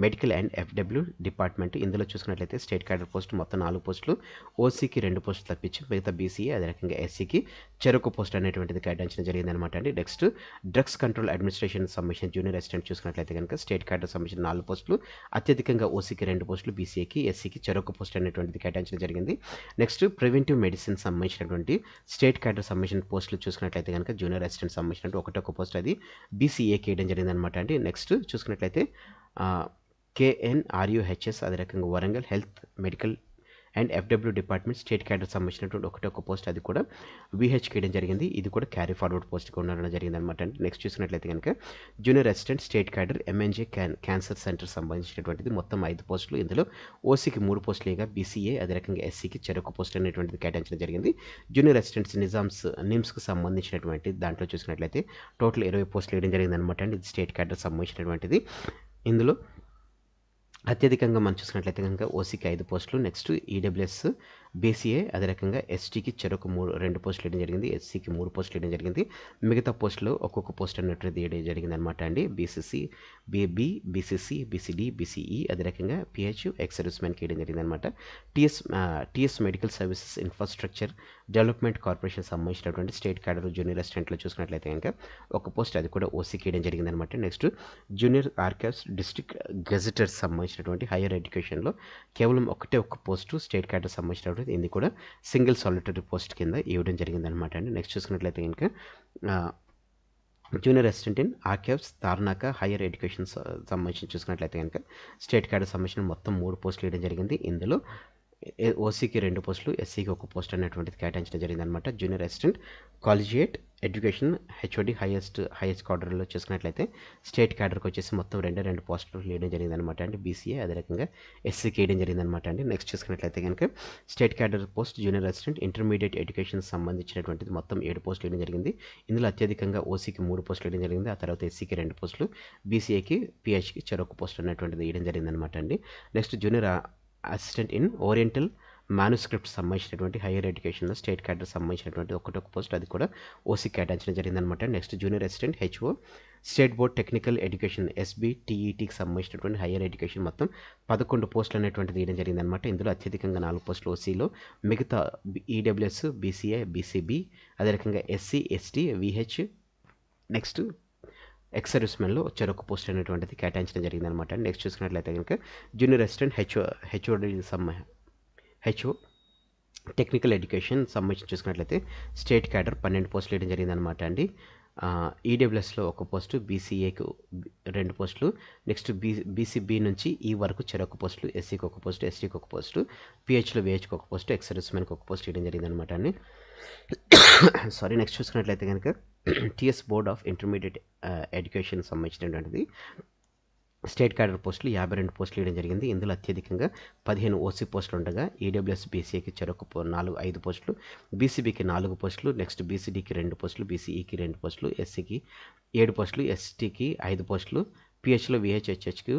medical and FW department. ఇందులో చూసుకున్నట్లయితే స్టేట్ క్యాడర్ పోస్ట్ మొత్తం 4 పోస్టులు, ఓసీకి 2 పోస్టులు తప్పించి మిగతా బీసీఏ అదే రకంగా ఎస్సీకి చెరకు పోస్ట్ అనేటువంటిది కేటాయించడం జరిగింది అనమాట అండి. నెక్స్ట్ డ్రగ్స్ కంట్రోల్ అడ్మినిస్ట్రేషన్ సంబంధించిన జూనియర్ అసిస్టెంట్ చూసుకున్నట్లయితే కనుక స్టేట్ క్యాడర్ సంబంధించిన 4 పోస్టులు, అత్యధికంగా ఓసీకి 2 పోస్టులు, బీసీఏకి ఎస్సీకి చెరకు పోస్ట్ అనేటువంటిది కేటాయించడం జరిగింది. నెక్స్ట్ ప్రివెంటివ్ మెడిసిన్ సంబంధించినటువంటి స్టేట్ క్యాడర్ సంబంధించిన పోస్టులు చూసుకున్నట్లయితే కనుక జూనియర్ అసిస్టెంట్ సంబంధించినటువంటి ఒకటొక పోస్ట్ అది బీసీఏకి వేయడం జరిగింది అనమాట అండి. నెక్స్ట్ చూసుకున్నట్లయితే కేఎన్ఆర్యుహెచ్ఎస్ అదే రకంగా Warangal health medical and FW department state cadre సంబంధించినటువంటి ఒకటొక పోస్ట్ అది కూడా విహెచ్కి వేయడం జరిగింది, ఇది కూడా క్యారీ ఫార్వర్డ్ పోస్ట్గా ఉండడం జరిగింది అనమాట అండి. నెక్స్ట్ చూసినట్లయితే కనుక junior assistant state cadre MNJ cancer centre సంబంధించినటువంటిది మొత్తం 5 పోస్టులు, ఇందులో ఓసీకి 3 పోస్టులుగా బీసీఏ అదే రకంగా ఎస్సీకి చెరకు పోస్ట్ అనేటువంటిది కేటాయించడం జరిగింది. జూనియర్ అసిస్టెంట్స్ నిమ్స్కి సంబంధించినటువంటి దాంట్లో చూసినట్లయితే టోటల్ 20 పోస్టులు వేయడం జరిగింది అనమాట అండి. ఇది స్టేట్ క్యాడర్ సంబంధించినటువంటిది. ఇందులో అత్యధికంగా మనం చూసినట్లయితే కనుక ఓసీకి 5 పోస్టులు, నెక్స్ట్ ఈడబ్ల్యూఎస్ బీసీఏ అదే రకంగా ఎస్టీకి చెరకు 2 పోస్టులు వేయడం జరిగింది, ఎస్సీకి 3 పోస్టులు వేయడం జరిగింది. మిగతా పోస్టులు ఒక్కొక్క పోస్ట్ అన్నట్టు వేయడం జరిగింది అనమాట అండి. BCC BB BCC BCD BCE అదే రకంగా పిహెచ్ ఎక్స్ సర్వీస్మెన్కి వేయడం జరిగింది అనమాట. TS medical services infrastructure development corporation సంబంధించినటువంటి స్టేట్ క్యాడర్ జూనియర్ అసిస్టెంట్లో చూసుకున్నట్లయితే కనుక ఒక పోస్ట్ అది కూడా ఓసీకి వేయడం జరిగింది అనమాట. నెక్స్ట్ జూనియర్ ఆర్కైవ్స్ డిస్ట్రిక్ట్ గెజిటర్స్ సంబంధించినటువంటి హైయర్ ఎడ్యుకేషన్లో కేవలం ఒక్క పోస్టు స్టేట్ క్యాడర్ సంబంధించినటువంటి ఇది కూడా సింగిల్ సాలిటరీ పోస్ట్ కింద ఇవ్వడం జరిగింది అనమాట అండి. నెక్స్ట్ చూసుకున్నట్లయితే కనుక junior assistant in archives Tarnaka higher education సంబంధించి చూసుకున్నట్లయితే కనుక స్టేట్ క్యాడర్ సంబంధించిన మొత్తం 3 పోస్టులు ఇవ్వడం జరిగింది, ఇందులో ఓసీకి 2 పోస్టులు, ఎస్సీకి 1 పోస్ట్ అనేటువంటిది కేటాయించడం జరిగింది అనమాట. Junior assistant collegiate education HOD highest క్వార్టర్లో చూసుకున్నట్లయితే స్టేట్ క్యాడర్కి వచ్చేసి మొత్తం 2 పోస్టులు వేయడం జరిగింది అనమాట అండి. బీసీఏ అదే రకంగా ఎస్సీకి వేయడం జరిగింది అనమాట అండి. నెక్స్ట్ చూసుకున్నట్లయితే కనుక state cadre post junior assistant intermediate education సంబంధించినటువంటిది మొత్తం 7 పోస్టులు వేయడం జరిగింది, ఇందులో అత్యధికంగా ఓసీకి 3 పోస్టులు వేయడం జరిగింది, ఆ తర్వాత ఎస్సీకి 2 పోస్టులు, బీసీఏకి పిహెచ్కి చెరొక పోస్ట్ అనేటువంటిది వేయడం జరిగింది అనమాట అండి. Next junior assistant in oriental manuscript సంబంధించినటువంటి హైయర్ ఎడ్యుకేషన్లో స్టేట్ క్యాడర్ సంబంధించినటువంటి ఒకటొక పోస్ట్ అది కూడా ఓసీ కేటాయించడం జరిగిందనమాట. Next junior assistant HO state board technical education ఎస్బీటీఈటీకి సంబంధించినటువంటి హైయర్ ఎడ్యుకేషన్ మొత్తం 11 పోస్టులు అనేటువంటిది వేయడం జరిగిందనమాట. ఇందులో అత్యధికంగా 4 పోస్టులు ఓసీలో, మిగతా ఈడబ్ల్యూఎస్ బీసీఏ బీసీబీ అదే రకంగా SC ST VH next ex సర్వీస్మెన్లో చెరొక పోస్ట్ అనేటువంటిది కేటాయించడం జరిగిందనమాట. నెక్స్ట్ చూసుకున్నట్లయితే కనుక junior assistant HO technical education సంబంధించి చూసుకున్నట్లయితే స్టేట్ క్యాడర్ 12 పోస్టులు వేయడం జరిగిందనమాట అండి. ఈడబ్ల్యూఎస్లో 1 పోస్టు, బీసీఏకి 2 పోస్టులు, నెక్స్ట్ బీసీబీ నుంచి ఈ వరకు చెరొక పోస్టులు, ఎస్సీకి 1 పోస్టు, ఎస్టీకి 1 పోస్టు, పిహెచ్లో విహెచ్కి 1 పోస్టు, ఎక్స్ సర్వీస్మెన్కి 1 పోస్ట్ వేయడం జరిగిందనమాట అండి. సారీ. నెక్స్ట్ చూసుకున్నట్లయితే కనుక TS board of intermediate education సంబంధించినటువంటిది స్టేట్ క్యాడర్ పోస్టులు 52 పోస్టులు వేయడం జరిగింది, ఇందులో అత్యధికంగా 15 ఓసీ పోస్టులు ఉండగా ఈడబ్ల్యూఎస్ బీసీఏకి చెరొక 5 పోస్టులు, బీసీబీకి 4 పోస్టులు, నెక్స్ట్ బీసీడీకి 2 పోస్టులు, బీసీఈకి 2 పోస్టులు, ఎస్సీకి 7 పోస్టులు, ఎస్టీకి 5 పోస్టులు, పిహెచ్లో విహెచ్హెచ్హెచ్కి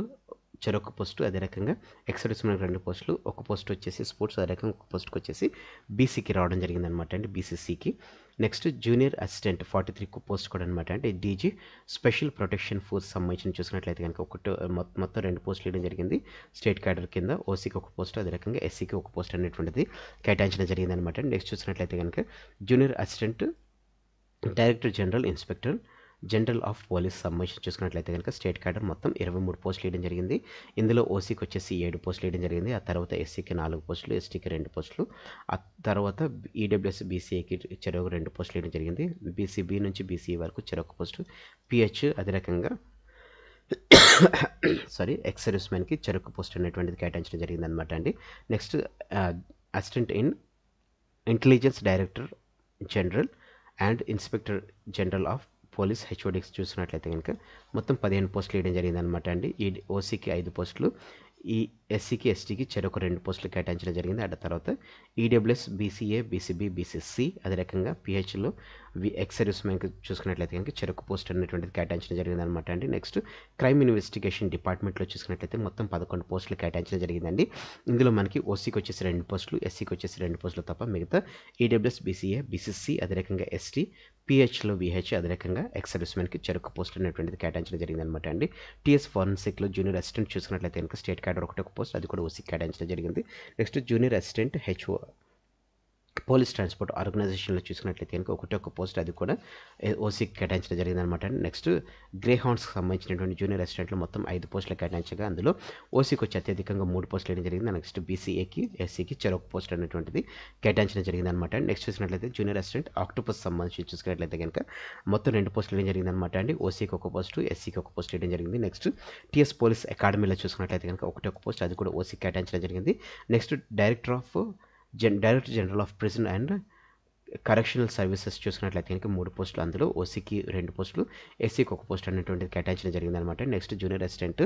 చెరొక పోస్టు, అదే రకంగా ఎక్స్ సర్వీస్మెన్కి 2 పోస్టులు, 1 పోస్ట్ వచ్చేసి స్పోర్ట్స్, అదే రకంగా 1 పోస్ట్కి వచ్చేసి బీసీకి రావడం జరిగిందనమాట అండి, బీసీసీకి. నెక్స్ట్ జూనియర్ అసిస్టెంట్ 43 పోస్ట్ కూడా అనమాట అంటే డీజీ స్పెషల్ ప్రొటెక్షన్ ఫోర్స్ సంబంధించి చూసినట్లయితే కనుక మొత్తం 2 పోస్టులు వేయడం జరిగింది స్టేట్ క్యాడర్ కింద, ఓసీకి 1 పోస్ట్ అదే రకంగా ఎస్సీకి 1 పోస్ట్ అనేటువంటిది కేటాయించడం జరిగిందనమాట. నెక్స్ట్ చూసినట్లయితే కనుక junior assistant director general general of police సంబంధించి చూసుకున్నట్లయితే కనుక స్టేట్ క్యాడర్ మొత్తం 23 పోస్టులు వేయడం జరిగింది, ఇందులో ఓసీకి వచ్చేసి 7 పోస్టులు వేయడం జరిగింది, ఆ తర్వాత ఎస్సీకి 4 పోస్టులు, ఎస్టీకి 2 పోస్టులు, ఆ తర్వాత ఈడబ్ల్యూఎస్ బీసీఏకి చెరొక 2 పోస్టులు వేయడం జరిగింది, బీసీబీ నుంచి బీసీఏ వరకు చెరొక పోస్టు, పిహెచ్ అదే రకంగా ఎక్స్ సర్వీస్మెన్కి చెరొక పోస్ట్ అనేటువంటిది కేటాయించడం జరిగింది అనమాట అండి. Next assistant in intelligence director general and inspector general of police హెచ్ఓడికి చూసినట్లయితే కనుక మొత్తం 15 పోస్టులు వేయడం జరిగింది అనమాట అండి. ఈ ఓసీకి 5 పోస్టులు, ఈ ఎస్సీకి ఎస్టీకి చెరొక 2 పోస్టులు కేటాయించడం జరిగింది. ఆ తర్వాత ఈడబ్ల్యూఎస్ బీసీఏ బీసీబీ బీసీసీ అదే రకంగా పిహెచ్లో ఎక్స్ సర్వీస్ మ్యాన్కి చూసుకున్నట్లయితే కనుక చెరొక పోస్ట్ అనేటువంటిది కేటాయించడం జరిగింది అనమాట అండి. నెక్స్ట్ క్రైమ్ ఇన్వెస్టిగేషన్ డిపార్ట్మెంట్లో చూసుకున్నట్లయితే మొత్తం 11 పోస్టులు కేటాయించడం జరిగిందండి. ఇందులో మనకి ఓసీకి వచ్చేసి 2 పోస్టులు, ఎస్సీకి వచ్చేసి 2 పోస్టులు తప్ప మిగతా ఈడబ్ల్యూఎస్ బీసీఏ బీసీసీ అదే రకంగా ఎస్టీ పిహెచ్లో విహెచ్ అదే రకంగా ఎక్స్ సర్వీస్ మ్యాన్కి చెరొక పోస్ట్ అనేటువంటిది కేటాయించడం జరిగింది అనమాట అండి. టీఎస్ ఫారెన్సిక్లో జూనియర్ అసిస్టెంట్ చూసుకున్నట్లయితే కనుక స్టేట్ క్యాడర్ ఒక పోస్ట్, అది కూడా ఓసీకి కేటాయించడం జరిగింది. Next junior assistant HO police transport ఆర్గనైజేషన్లో చూసుకున్నట్లయితే కనుక ఒక పోస్ట్, అది కూడా ఓసీకి కేటాయించడం జరిగింది అనమాట. నెక్స్ట్ గ్రే హార్న్స్కి సంబంధించినటువంటి జూనియర్ అసిస్టెంట్లో మొత్తం 5 పోస్టులు కేటాయించగా అందులో ఓసీకి వచ్చి అత్యధికంగా 3 పోస్టులు వేయడం జరిగింది. నెక్స్ట్ బీసీఏకి ఎస్సీకి చెరొక పోస్ట్ అనేటువంటిది కేటాయించడం జరిగింది అనమాట. నెక్స్ట్ చూసినట్లయితే జూనియర్ అసిస్టెంట్ ఆక్టోపస్ సంబంధించి చూసుకున్నట్లయితే కనుక మొత్తం 2 పోస్టులు వేయడం జరిగింది అనమాట అండి. ఓసీకి ఒక పోస్టు, ఎస్సీకి ఒక పోస్ట్ వేయడం జరిగింది. నెక్స్ట్ టీఎస్ పోలీస్ అకాడమీలో చూసుకున్నట్లయితే కనుక ఒక పోస్ట్, అది కూడా ఓసీకి కేటాయించడం జరిగింది. Next director general of prison and correctional services చూసుకున్నట్లయితే కనుక 3 పోస్టులు, అందులో ఓసీకి 2 పోస్టులు, ఎస్సీకి ఒక పోస్ట్ అనేటువంటిది కేటాయించడం జరిగింది అనమాట. నెక్స్ట్ జూనియర్ అసిస్టెంట్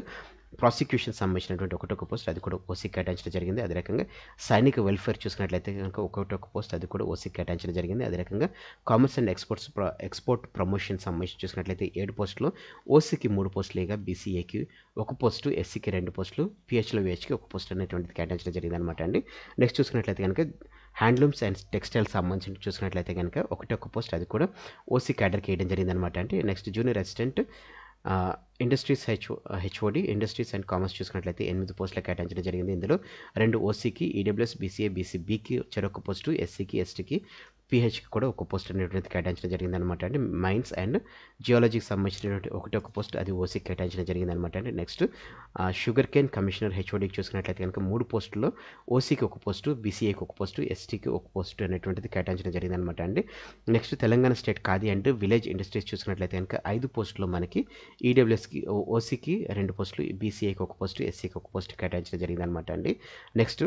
ప్రాసిక్యూషన్ సంబంధించినటువంటి ఒక పోస్ట్, అది కూడా ఓసీకి కేటాయించడం జరిగింది. అదే రకంగా సైనిక వెల్ఫేర్ చూసుకున్నట్లయితే కనుక ఒక పోస్ట్, అది కూడా ఓసీకి కేటాయించడం జరిగింది. అదే రకంగా కామర్స్ అండ్ ఎక్స్పోర్ట్ ప్రమోషన్ సంబంధించి చూసుకున్నట్లయితే 7 పోస్టులు, ఓసీకి 3 పోస్టులుగా బీసీఏకి ఒక పోస్టు, ఎస్సీకి 2 పోస్టులు, పిహెచ్లో విహెచ్కి ఒక పోస్ట్ అనేటువంటిది కేటాయించడం జరిగింది అనమాట అండి. నెక్స్ట్ చూసుకున్నట్లయితే కనుక హ్యాండ్లూమ్స్ అండ్ టెక్స్టైల్స్ సంబంధించి చూసుకున్నట్లయితే కనుక ఒక పోస్ట్, అది కూడా ఓసీ క్యాడర్కి వేయడం జరిగింది అనమాట. అంటే next junior assistant industries HOD industries and commerce చూసుకున్నట్లయితే 8 పోస్టులు కేటాయించడం జరిగింది. ఇందులో 2 ఓసీకి, ఈడబ్ల్యూఎస్ బీసీఏ బీసీబీకి చెరొక పోస్టు, ఎస్సీకి ఎస్టీకి పిహెచ్కి కూడా ఒక పోస్ట్ అనేటువంటి కేటాయించడం జరిగింది అనమాట అండి. మైన్స్ అండ్ జియాలజీకి సంబంధించినటువంటి ఒక పోస్ట్, అది ఓసీకి కేటాయించడం జరిగింది అనమాట అండి. నెక్స్ట్ షుగర్ కేన్ కమిషనర్ హెచ్ఓడికి చూసుకున్నట్లయితే కనుక 3 పోస్టుల్లో ఓసీకి ఒక పోస్టు, బీసీఏకి ఒక పోస్టు, ఎస్టీకి ఒక పోస్టు అనేటువంటిది కేటాయించడం జరిగింది అనమాట అండి. Next Telangana state khadi and village industries చూసుకున్నట్లయితే కనుక 5 పోస్టులు మనకి ఈడబ్ల్యూఎస్కి ఓసీకి 2 పోస్టులు, బీసీఏకి ఒక పోస్టు, ఎస్సీకి ఒక పోస్టు కేటాయించడం జరిగింది అనమాట అండి. Next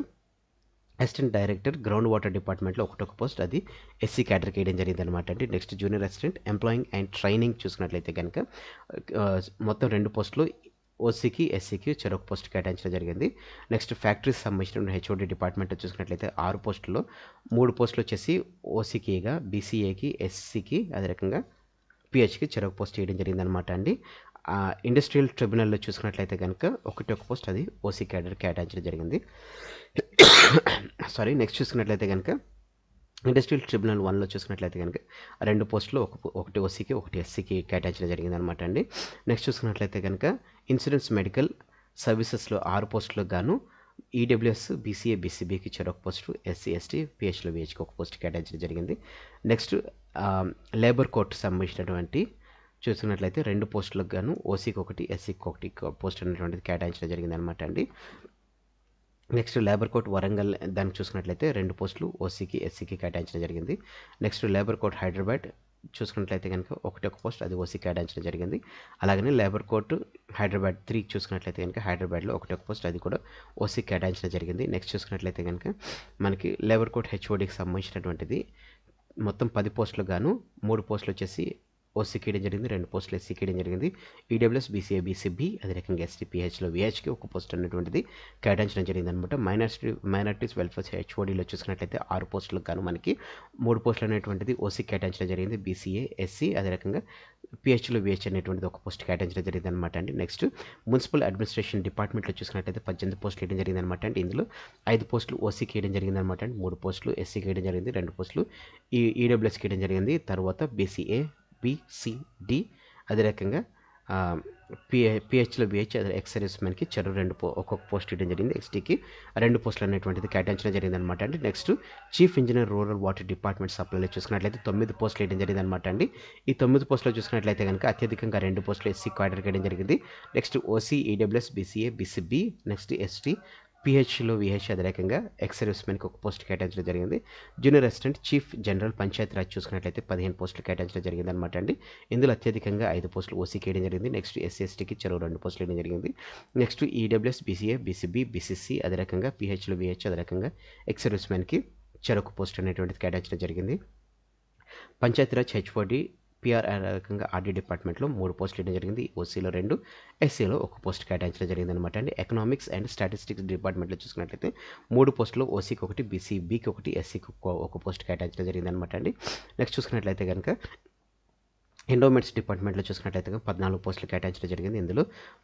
assistant director ground water డిపార్ట్మెంట్లో ఒక పోస్ట్, అది ఎస్సీ క్యాడర్కి వేయడం జరిగింది అనమాట అండి. Next junior assistant employing and training చూసుకున్నట్లయితే కనుక మొత్తం 2 పోస్టులు, ఓసీకి ఎస్సీకి చెరొక పోస్ట్ కేటాయించడం జరిగింది. నెక్స్ట్ ఫ్యాక్టరీస్ సంబంధించిన హెచ్ఓడి డిపార్ట్మెంట్ చూసుకున్నట్లయితే 6 పోస్టుల్లో 3 పోస్టులు వచ్చేసి ఓసీకిగా, బీసీఏకి, ఎస్సీకి అదే రకంగా పిహెచ్కి చెరొక పోస్ట్ చేయడం జరిగింది అనమాట అండి. ఇండస్ట్రియల్ ట్రిబ్యునల్లో చూసుకున్నట్లయితే కనుక ఒక పోస్ట్, అది ఓసీ క్యాడర్ కేటాయించడం జరిగింది. సారీ. నెక్స్ట్ చూసుకున్నట్లయితే కనుక ఇండస్ట్రియల్ ట్రిబ్యునల్ 1లో చూసుకున్నట్లయితే కనుక 2 పోస్టులు, ఒకటి ఓసీకి ఒకటి ఎస్సీకి కేటాయించడం జరిగింది అనమాట అండి. నెక్స్ట్ చూసుకున్నట్లయితే కనుక ఇన్సూరెన్స్ మెడికల్ సర్వీసెస్లో 6 పోస్టులకు గాను ఈడబ్ల్యూఎస్ బీసీఏ బీసీబీకి చెరొక పోస్టు, ఎస్సీ ఎస్టీ పిహెచ్లో విహెచ్కి ఒక పోస్ట్ కేటాయించడం జరిగింది. నెక్స్ట్ లేబర్ కోర్టు సంబంధించినటువంటి చూసుకున్నట్లయితే 2 పోస్టులకు గాను ఓసీకి ఒకటి, ఎస్సీకి ఒకటి పోస్ట్ అనేటువంటిది కేటాయించడం జరిగింది అనమాట అండి. నెక్స్ట్ లేబర్ కోర్ట్ వరంగల్ దానికి చూసుకున్నట్లయితే 2 పోస్టులు ఓసీకి ఎస్సీకి కేటాయించడం జరిగింది. నెక్స్ట్ లేబర్ కోర్ట్ హైదరాబాద్ చూసుకున్నట్లయితే కనుక ఒక పోస్ట్, అది ఓసీ కేటాయించడం జరిగింది. అలాగనే లేబర్ కోర్టు హైదరాబాద్ 3 చూసుకున్నట్లయితే కనుక హైదరాబాద్లో ఒక పోస్ట్, అది కూడా ఓసీ కేటాయించడం జరిగింది. నెక్స్ట్ చూసుకున్నట్లయితే కనుక మనకి లేబర్ కోర్ట్ హెచ్ఓడికి సంబంధించినటువంటిది మొత్తం 10 పోస్టులకు గాను 3 పోస్టులు వచ్చేసి ఓసీకి వేయడం జరిగింది, 2 పోస్టులు ఎస్సీకి వేయడం జరిగింది. ఈడబ్ల్యూఎస్ బీసీఏ బీసీబీ అదే రకంగా ఎస్టీ పిహెచ్లో విహెచ్కి ఒక పోస్ట్ అనేటువంటిది కేటాయించడం జరిగింది అనమాట. మైనారిటీస్ వెల్ఫేర్ హెచ్ఓడిలో చూసుకున్నట్లయితే 6 పోస్టులకు గాను మనకి 3 పోస్టులు అనేటువంటిది ఓసీకి కేటాయించడం జరిగింది. బీసీఏ ఎస్సీ అదే రకంగా పిహెచ్లో విహెచ్ అనేటువంటిది ఒక పోస్ట్ కేటాయించడం జరిగింది అనమాట అండి. నెక్స్ట్ మున్సిపల్ అడ్మినిస్ట్రేషన్ డిపార్ట్మెంట్లో చూసుకున్నట్లయితే 18 పోస్టులు వేయడం జరిగింది అనమాట అండి. ఇందులో 5 పోస్టులు ఓసీకి వేయడం జరిగింది అనమాట అండి, 3 పోస్టులు ఎస్సీకి వేయడం జరిగింది, 2 పోస్టులు ఈడబ్ల్యూఎస్కి వేయడం జరిగింది. తర్వాత బీసీఏ బిసిడి అదే రకంగా పిహెచ్లో బిహెచ్ అదే ఎక్స్ సర్వీస్ మ్యాన్కి ఒక్కొక్క పోస్ట్ ఇవ్వడం జరిగింది. ఎస్టీకి 2 పోస్టులు అనేటువంటిది కేటాయించడం జరిగింది అనమాట అండి. Next chief engineer rural water department సప్లైలో చూసుకున్నట్లయితే 9 పోస్టులు వేయడం జరిగింది అనమాట అండి. ఈ 9 పోస్టులు చూసుకున్నట్లయితే కనుక అత్యధికంగా 2 పోస్టులు ఎస్సీ క్వార్టర్కి వేయడం జరిగింది. Next OC, EWS, BCA, BCB, next ST, పిహెచ్లో విహెచ్ అదే రకంగా ఎక్స్ సర్వీస్ మ్యాన్కి ఒక పోస్ట్ కేటాయించడం జరిగింది. Junior assistant chief general Panchayati Raj చూసుకున్నట్లయితే 15 పోస్టులు కేటాయించడం జరిగింది అనమాట అండి. ఇందులో అత్యధికంగా 5 పోస్టులు ఓసీకి వేయడం జరిగింది. నెక్స్ట్ ఎస్సీ ఎస్టీకి చెరో 2 పోస్టులు వేయడం జరిగింది. Next EWS, BCA, BCB, BCC అదే రకంగా పిహెచ్లో విహెచ్ అదే రకంగా ఎక్స్ సర్వీస్ మ్యాన్కి చెరొక పోస్ట్ అనేటువంటిది కేటాయించడం జరిగింది. పంచాయతీరాజ్ హెచ్ఓడి పిఆర్ రకంగా ఆర్డీ డిపార్ట్మెంట్లో 3 పోస్టులు ఇవ్వడం జరిగింది. ఓసీలో 2, ఎస్సీలో 1 పోస్ట్ కేటాయించడం జరిగిందనమాట అండి. ఎకనామిక్స్ అండ్ స్టాటిస్టిక్స్ డిపార్ట్మెంట్లో చూసుకున్నట్లయితే 3 పోస్టులు, ఓసీకి 1, బీసీబీకి 1, ఎస్సీకి 1 పోస్ట్ కేటాయించడం జరిగిందనమాట అండి. నెక్స్ట్ చూసుకున్నట్లయితే కనుక ఎండోమెంట్స్ డిపార్ట్మెంట్లో చూసుకున్నట్లయితే 14 పోస్టులు కేటాయించడం జరిగింది. ఇందులో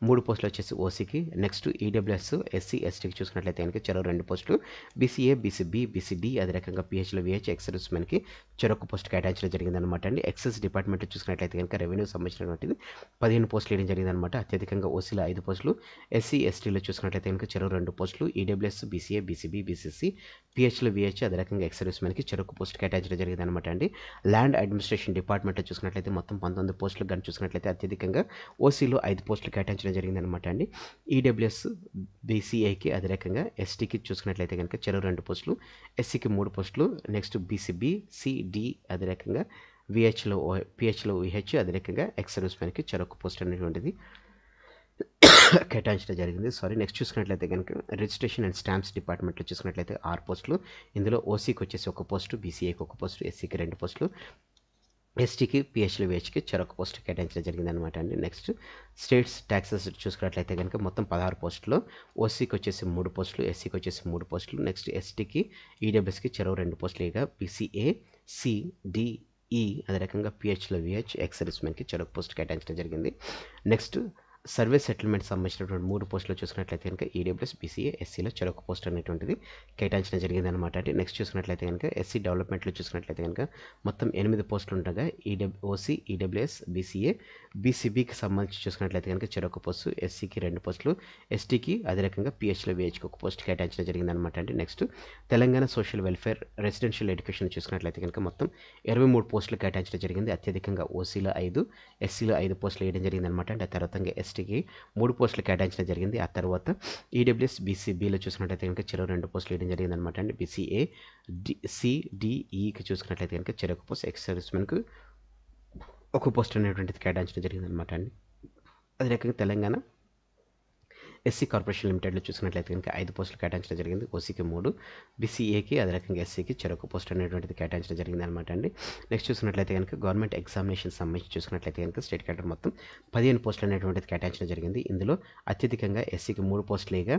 3 పోస్టులు వచ్చేసి ఓసీకి, నెక్స్ట్ ఈడబ్ల్యూఎస్, ఎస్సీ, ఎస్టీకి చూసుకున్నట్లయితే కనుక చెరో 2 పోస్టులు, బీసీఏ, బీసీబీ, బీసీడీ, అదే రకంగా పిహెచ్లో విహెచ్, ఎక్సర్విస్మెన్కి చెరొక పోస్ట్ కేటాయించడం జరిగిందనమాట అండి. ఎక్సైజ్ డిపార్ట్మెంట్లో చూసుకున్నట్లయితే కనుక రెవెన్యూకి సంబంధించినటువంటిది 15 పోస్టులు ఇవ్వడం జరిగిందనమాట. అత్యధికంగా ఓసీలో 5 పోస్టులు, ఎస్సీ, ఎస్టీలో చూసుకున్నట్లయితే కనుక చెరో 2 పోస్టులు, ఈడబ్ల్యూఎస్, బీసీఏ, బీసీబీ, బీసీసీ, పిహెచ్లో విహెచ్, అదే రకంగా ఎక్సర్విస్మెన్కి చెరొక పోస్ట్ కేటాయించడం జరిగిందనమాట అండి. ల్యాండ్ అడ్మినిస్ట్రేషన్ డిపార్ట్మెంట్లో చూసుకున్నట్లయితే మొత్తం 19 పోస్టులు కానీ చూసుకున్నట్లయితే అత్యధికంగా ఓసీలో 5 పోస్టులు కేటాయించడం జరిగిందనమాట అండి. ఈడబ్ల్యూఎస్, బీసీఏకి, అదే రకంగా ఎస్టీకి చూసుకున్నట్లయితే కనుక చెరో 2 పోస్టులు, ఎస్సీకి 3 పోస్టులు, నెక్స్ట్ బీసీబీ, సిడి, అదే రకంగా పిహెచ్లో విహెచ్, అదే రకంగా ఎక్సర్విస్మెన్కి చెరొక పోస్ట్ అనేటువంటిది కేటాయించడం జరిగింది. నెక్స్ట్ చూసుకున్నట్లయితే కనుక రిజిస్ట్రేషన్ అండ్ స్టాంప్స్ డిపార్ట్మెంట్లో చూసుకున్నట్లయితే 6 పోస్టులు, ఇందులో ఓసీకి వచ్చేసి 1 పోస్టు, బీసీఏకి 1 పోస్టు, ఎస్సీకి 2 పోస్టులు, ఎస్టీకి, పిహెచ్లో విహెచ్కి చెరొక పోస్ట్ కేటాయించడం జరిగిందనమాట అండి. నెక్స్ట్ స్టేట్స్ ట్యాక్సెస్ చూసుకున్నట్లయితే కనుక మొత్తం 16 పోస్టులు, ఓసీకి వచ్చేసి 3 పోస్టులు, ఎస్సీకి వచ్చేసి 3 పోస్టులు, నెక్స్ట్ ఎస్టీకి, ఈడబ్ల్యూఎస్కి చెరో 2 పోస్టులు, ఇక బీసీఏ, సిడిఈ, అదే రకంగా పిహెచ్లో విహెచ్, ఎక్సర్విస్మెన్కి చెరొక పోస్ట్ కేటాయించడం జరిగింది. నెక్స్ట్ సర్వే సెటిల్మెంట్ సంబంధించినటువంటి 3 పోస్టులు చూసుకున్నట్లయితే కనుక ఈడబ్ల్యూఎస్, బీసీఏ, ఎస్సీలో చెరొక పోస్ట్ అనేటువంటిది కేటాయించడం జరిగిందనమాట అండి. నెక్స్ట్ చూసుకున్నట్లయితే కనుక ఎస్సీ డెవలప్మెంట్లో చూసుకున్నట్లయితే కనుక మొత్తం 8 పోస్టులు ఉండగా ఓసీ, ఈడబ్ల్యూఎస్, బీసీఏ, బీసీబీకి సంబంధించి చూసుకున్నట్లయితే కనుక చెరొక పోస్టు, ఎస్సీకి 2 పోస్టులు, ఎస్టీకి, అదే రకంగా పిహెచ్లో విహెచ్కి 1 పోస్ట్ కేటాయించడం జరిగిందనమాట అండి. Next Telangana social welfare residential education చూసుకున్నట్లయితే కనుక మొత్తం 23 పోస్టులు కేటాయించడం జరిగింది. అత్యధికంగా ఓసీలో 5, ఎస్సీలో 5 పోస్టులు వేయడం జరిగిందనమాట అండి. ఆ తర్వాత ఎస్టీకి 3 పోస్టులు కేటాయించడం జరిగింది. ఆ తర్వాత ఈడబ్ల్యూఎస్, బీసీబీలో చూసుకున్నట్లయితే కనుక చెరో 2 పోస్టులు వేయడం జరిగిందనమాట అండి. బీసీఏ, సిడిఈకి చూసుకున్నట్లయితే కనుక చెరొక పోస్ట్, ఎక్సర్విస్మెన్కు 1 పోస్ట్ అనేటువంటిది కేటాయించడం జరిగిందనమాట అండి. అదే రకంగా తెలంగాణ ఎస్సీ కార్పొరేషన్ లిమిటెడ్లో చూసుకున్నట్లయితే కనుక 5 పోస్టులు కేటాయించడం జరిగింది. ఓసీకి 3, బీసీఏకి, అదే రకంగా ఎస్సీకి చెరొక పోస్ట్ అనేటువంటిది కేటాయించడం జరిగింది అనమాట అండి. నెక్స్ట్ చూసుకున్నట్లయితే కనుక గవర్నమెంట్ ఎగ్జామినేషన్ సంబంధించి చూసుకున్నట్లయితే కనుక స్టేట్ క్యాడర్ మొత్తం 15 పోస్టులు అనేటువంటిది కేటాయించడం జరిగింది. ఇందులో అత్యధికంగా ఎస్సీకి 3 పోస్టులుగా,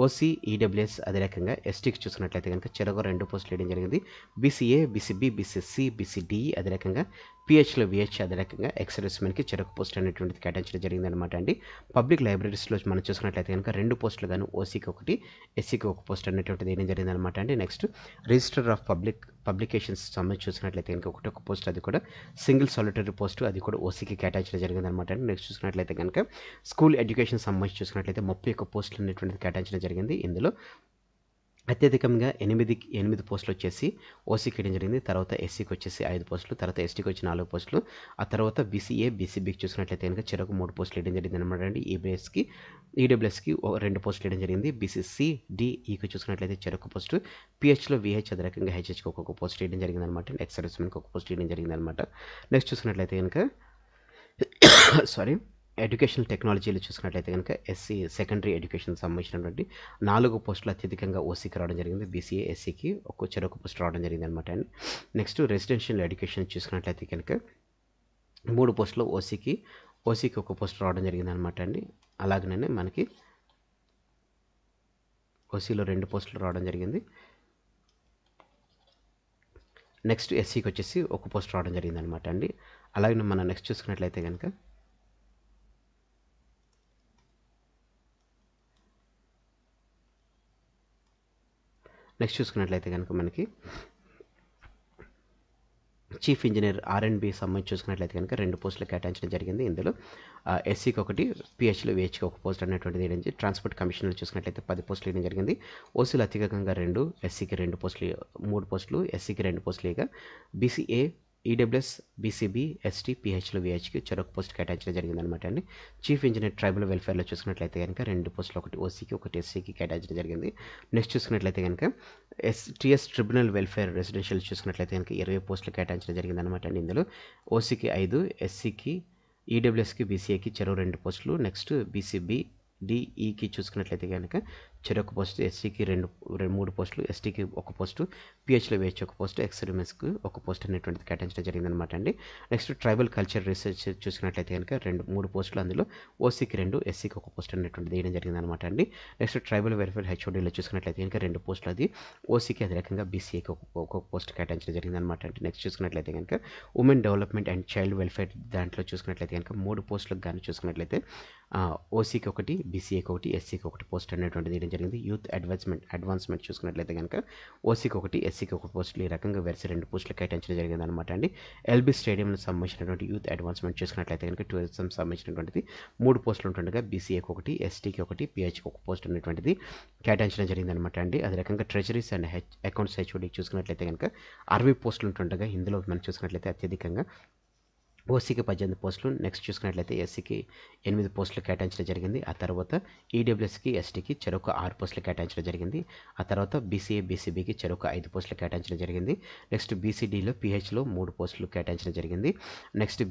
ఓసీ, ఈడబ్ల్యూఎస్, అదే రకంగా ఎస్టీకి చూసుకున్నట్లయితే కనుక చెరొక 2 పోస్టులు వేయడం జరిగింది. బీసీఏ, బీసీబీ, బీసీసీ, బీసీడీ, అదే రకంగా పిహెచ్లో విహెచ్, అదే రకంగా ఎక్సర్విస్మెన్కి చెరొక పోస్ట్ అనేటువంటిది కేటాయించడం జరిగిందనమాట అండి. పబ్లిక్ లైబ్రరీస్లో మనం చూసుకున్నట్లయితే కనుక 2 పోస్టులు గాను ఓసీకి 1, ఎస్సీకి 1 పోస్ట్ అనేటువంటిది వేయడం జరిగిందనమాట అండి. నెక్స్ట్ రిజిస్టర్ ఆఫ్ పబ్లికేషన్స్ సంబంధించి చూసినట్లయితే కనుక 1 పోస్ట్, అది కూడా సింగిల్ సాలిటరీ పోస్ట్, అది కూడా ఓసీకి కేటాయించడం జరిగిందనమాట అండి. నెక్స్ట్ చూసినట్లయితే కనుక స్కూల్ ఎడ్యుకేషన్ సంబంధించి చూసినట్లయితే 31 పోస్టులు అనేటువంటిది కేటాయించడం జరిగింది. ఇందులో అత్యధికంగా 8 పోస్టులు వచ్చేసి ఓసీకి వేయడం జరిగింది. తర్వాత ఎస్సీకి వచ్చేసి 5 పోస్టులు, తర్వాత ఎస్టీకి వచ్చి 4 పోస్టులు, ఆ తర్వాత బీసీఏ, బీసీబీకి చూసినట్లయితే కనుక చెరొక 3 పోస్టులు వేయడం జరిగింది అనమాట అండి. ఈడబ్ల్యూఎస్కి 2 పోస్టులు వేయడం జరిగింది. బీసీసీ, డిఈకి చూసుకున్నట్లయితే చెరొక పోస్టు, పిహెచ్లో విహెచ్, అదే రకంగా హెచ్హెచ్కి 1 పోస్ట్ వేయడం జరిగింది అనమాట. ఎక్సర్విస్మెన్కి 1 పోస్ట్ వేయడం జరిగింది అనమాట. నెక్స్ట్ చూసుకున్నట్లయితే కనుక ఎడ్యుకేషనల్ టెక్నాలజీలో చూసుకున్నట్లయితే కనుక ఎస్సీ సెకండరీ ఎడ్యుకేషన్ సంబంధించినటువంటి 4 పోస్టులు అత్యధికంగా ఓసీకి రావడం జరిగింది. బీసీఏ, ఎస్సీకి చెరొక పోస్ట్ రావడం జరిగింది అనమాట అండి. నెక్స్ట్ రెసిడెన్షియల్ ఎడ్యుకేషన్ చూసుకున్నట్లయితే కనుక 3 పోస్టులు ఓసీకి 1 పోస్ట్ రావడం జరిగింది అనమాట అండి. అలాగనే మనకి ఓసీలో 2 పోస్టులు రావడం జరిగింది. నెక్స్ట్ ఎస్సీకి వచ్చేసి 1 పోస్ట్ రావడం జరిగింది అనమాట అండి. అలాగే మనం నెక్స్ట్ చూసుకున్నట్లయితే కనుక మనకి చీఫ్ ఇంజనీర్ R&B సంబంధించి చూసుకున్నట్లయితే కనుక 2 పోస్టులు కేటాయించడం జరిగింది. ఇందులో ఎస్సీకి 1, పిహెచ్లో విహెచ్కి 1 పోస్ట్ అనేటువంటిది వేయడం జరిగింది. ట్రాన్స్పోర్ట్ కమిషనర్ చూసుకున్నట్లయితే 10 పోస్టులు వేయడం జరిగింది. ఓసీలో అత్యధికంగా 2, ఎస్సీకి 2 పోస్టులు, 3 పోస్టులు, ఎస్సీకి 2 పోస్టులు, ఇక బీసీఏ, ఈడబ్ల్యూఎస్, బీసీబీ, ఎస్టీ, పిహెచ్లో విహెచ్కి చెరొక పోస్ట్ కేటాయించడం జరిగిందనమాట అండి. చీఫ్ ఇంజనీర్ ట్రైబల్ వెల్ఫేర్లో చూసుకున్నట్లయితే కనుక 2 పోస్టులు, 1 ఓసీకి 1 ఎస్సీకి కేటాయించడం జరిగింది. నెక్స్ట్ చూసుకున్నట్లయితే కనుక టీఎస్ ట్రిబ్యునల్ వెల్ఫేర్ రెసిడెన్షియల్ చూసుకున్నట్లయితే కనుక 20 పోస్టులు కేటాయించడం జరిగిందనమాట అండి. ఇందులో ఓసీకి 5, ఎస్సీకి, ఈడబ్ల్యూఎస్కి, బీసీఏకి చెరో 2 పోస్టులు, నెక్స్ట్ బీసీబీ, డిఈకి చూసుకున్నట్లయితే కనుక చెరొక పోస్ట్, ఎస్సీకి 3 పోస్టులు, ఎస్టీకి 1 పోస్టు, పిహెచ్లో వేయచ్చు 1 పోస్టు, ఎక్స్ సర్వీస్‌కి 1 పోస్ట్ అనేటువంటిది కేటాయించడం జరిగిందనమాట అండి. నెక్స్ట్ ట్రైబల్ కల్చర్ రీసెర్చ్ చూసుకున్నట్లయితే కనుక 3 పోస్టులు, అందులో ఓసీకి 2, ఎస్సీకి 1 పోస్ట్ అనేటువంటిది వేయడం జరిగిందనమాట అండి. నెక్స్ట్ ట్రైబల్ వెల్ఫేర్ హెచ్ఓడీలో చూసుకున్నట్లయితే కనుక 2 పోస్టులు, అది ఓసీకి అదే రకంగా బీసీఏకి ఒక్కొక్క పోస్ట్ కేటాయించడం జరిగిందనమాట అండి. నెక్స్ట్ చూసుకున్నట్లయితే కనుక women development and child welfare దాంట్లో చూసుకున్నట్లయితే కనుక 3 పోస్టులకు గాను చూసుకున్నట్లయితే ఓసీకి 1, బీసీఏకి 1, ఎస్సీకి 1 పోస్ట్ అనేటువంటిది వేయడం జరిగింది. యూత్ అడ్వాన్స్మెంట్ చూసుకున్నట్లయితే కనుక ఓసీకి 1, ఎస్సీకి 1 పోస్టులు, ఈ రకంగా వెరసి 2 పోస్టులు కేటాయించడం జరిగిందనమాట అండి. ఎల్బీ స్టేడియంకి సంబంధించినటువంటి యూత్ అడ్వాన్స్మెంట్ చూసుకున్నట్లయితే కనుక టూరిజం సంబంధించినటువంటిది 3 పోస్టులు ఉంటుండగా బీసీఏకి 1, ఎస్టీకి 1, పిహెచ్కి 1 పోస్ట్ అనేటువంటిది కేటాయించడం జరిగిందనమాట అండి. అదే రకంగా ట్రెజరీస్ అండ్ అకౌంట్స్ హెచ్ఓడికి చూసుకున్నట్లయితే కనుక 60 పోస్టులు ఉంటుండగా ఇందులో మనం చూసుకున్నట్లయితే అత్యధికంగా ఓసీకి 18 పోస్టులు, నెక్స్ట్ చూసుకున్నట్లయితే ఎస్సీకి 8 పోస్టులు కేటాయించడం జరిగింది. ఆ తర్వాత ఈడబ్ల్యూఎస్కి, ఎస్టీకి చెరొక 6 పోస్టులు కేటాయించడం జరిగింది. ఆ తర్వాత బీసీఏ, బీసీబీకి చెరొక 5 పోస్టులు కేటాయించడం జరిగింది. నెక్స్ట్ బీసీడీలో, పిహెచ్లో 3 పోస్టులు కేటాయించడం జరిగింది. నెక్స్ట్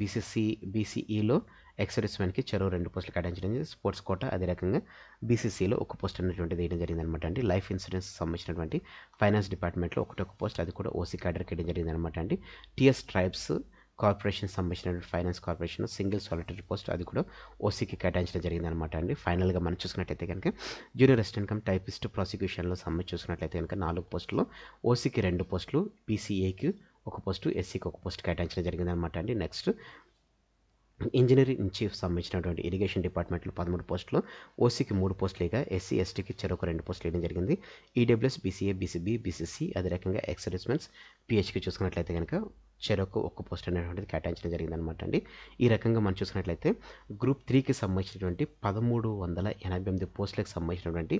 బీసీఈలో ఎక్స్ సర్వీస్మెన్కి చెరో 2 పోస్టులు కేటాయించడం జరిగింది. స్పోర్ట్స్ కోటా అదే రకంగా బీసీసీలో 1 పోస్ట్ అనేటువంటిది వేయడం జరిగిందనమాట అండి. లైఫ్ ఇన్సూరెన్స్ సంబంధించినటువంటి ఫైనాన్స్ డిపార్ట్మెంట్లో 1 పోస్ట్, అది కూడా ఓసీ క్యాడర్కి వేయడం జరిగిందనమాట అండి. టీఎస్ ట్రైబ్స్ కార్పొరేషన్ సంబంధించినటువంటి finance corporation single solitary post, అది కూడా ఓసీకి కేటాయించడం జరిగిందనమాట అండి. ఫైనల్గా మనం చూసుకున్నట్లయితే కనుక జూనియర్ అసిస్టెంట్ కమ్ టైపిస్ట్ ప్రాసిక్యూషన్లో సంబంధించి చూసుకున్నట్లయితే కనుక 4 పోస్టులు, ఓసీకి 2 పోస్టులు, పీసీఏకి 1 పోస్టు, ఎస్సీకి 1 పోస్ట్ కేటాయించడం జరిగిందనమాట అండి. నెక్స్ట్ ఇంజనీరింగ్ ఇన్ చీఫ్ సంబంధించినటువంటి ఇరిగేషన్ డిపార్ట్మెంట్లో 13 పోస్టులు, ఓసీకి 3 పోస్టులుగా ఎస్సీ, ఎస్టీకి చెరొక 2 పోస్టులు వేయడం జరిగింది. ఈడబ్ల్యూఎస్, బీసీఏ, బీసీబీ, బీసీసీ అదే రకంగా ఎక్స్ సర్వీస్మెన్స్, పిహెచ్కి చూసుకున్నట్లయితే కనుక చెరొక 1 పోస్ట్ అనేటువంటిది కేటాయించడం జరిగిందనమాట అండి. ఈ రకంగా మనం చూసుకున్నట్లయితే గ్రూప్ 3కి సంబంధించినటువంటి 1388 పోస్టులకు సంబంధించినటువంటి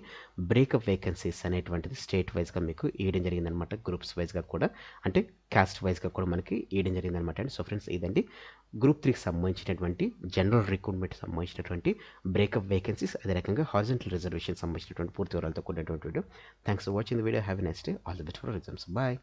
బ్రేకప్ వేకెన్సీస్ అనేటువంటిది స్టేట్ వైజ్గా మీకు ఇవ్వడం జరిగిందనమాట. గ్రూప్స్ వైజ్గా కూడా, అంటే క్యాస్ట్ వైజ్గా కూడా మనకి ఇవ్వడం జరిగిందనమాట అండి. సో ఫ్రెండ్స్, ఇదండి గ్రూప్ 3కి సంబంధించినటువంటి జనరల్ రిక్రూట్మెంట్ సంబంధించినటువంటి బ్రేకప్ వేకెన్సీస్, అదే రకంగా హారిజాంటల్ రిజర్వేషన్ సంబంధించినటువంటి పూర్తి వివరాలతో కూడినటువంటి video. Thanks for watching the video. Have a nice day. All the best for exams. Bye.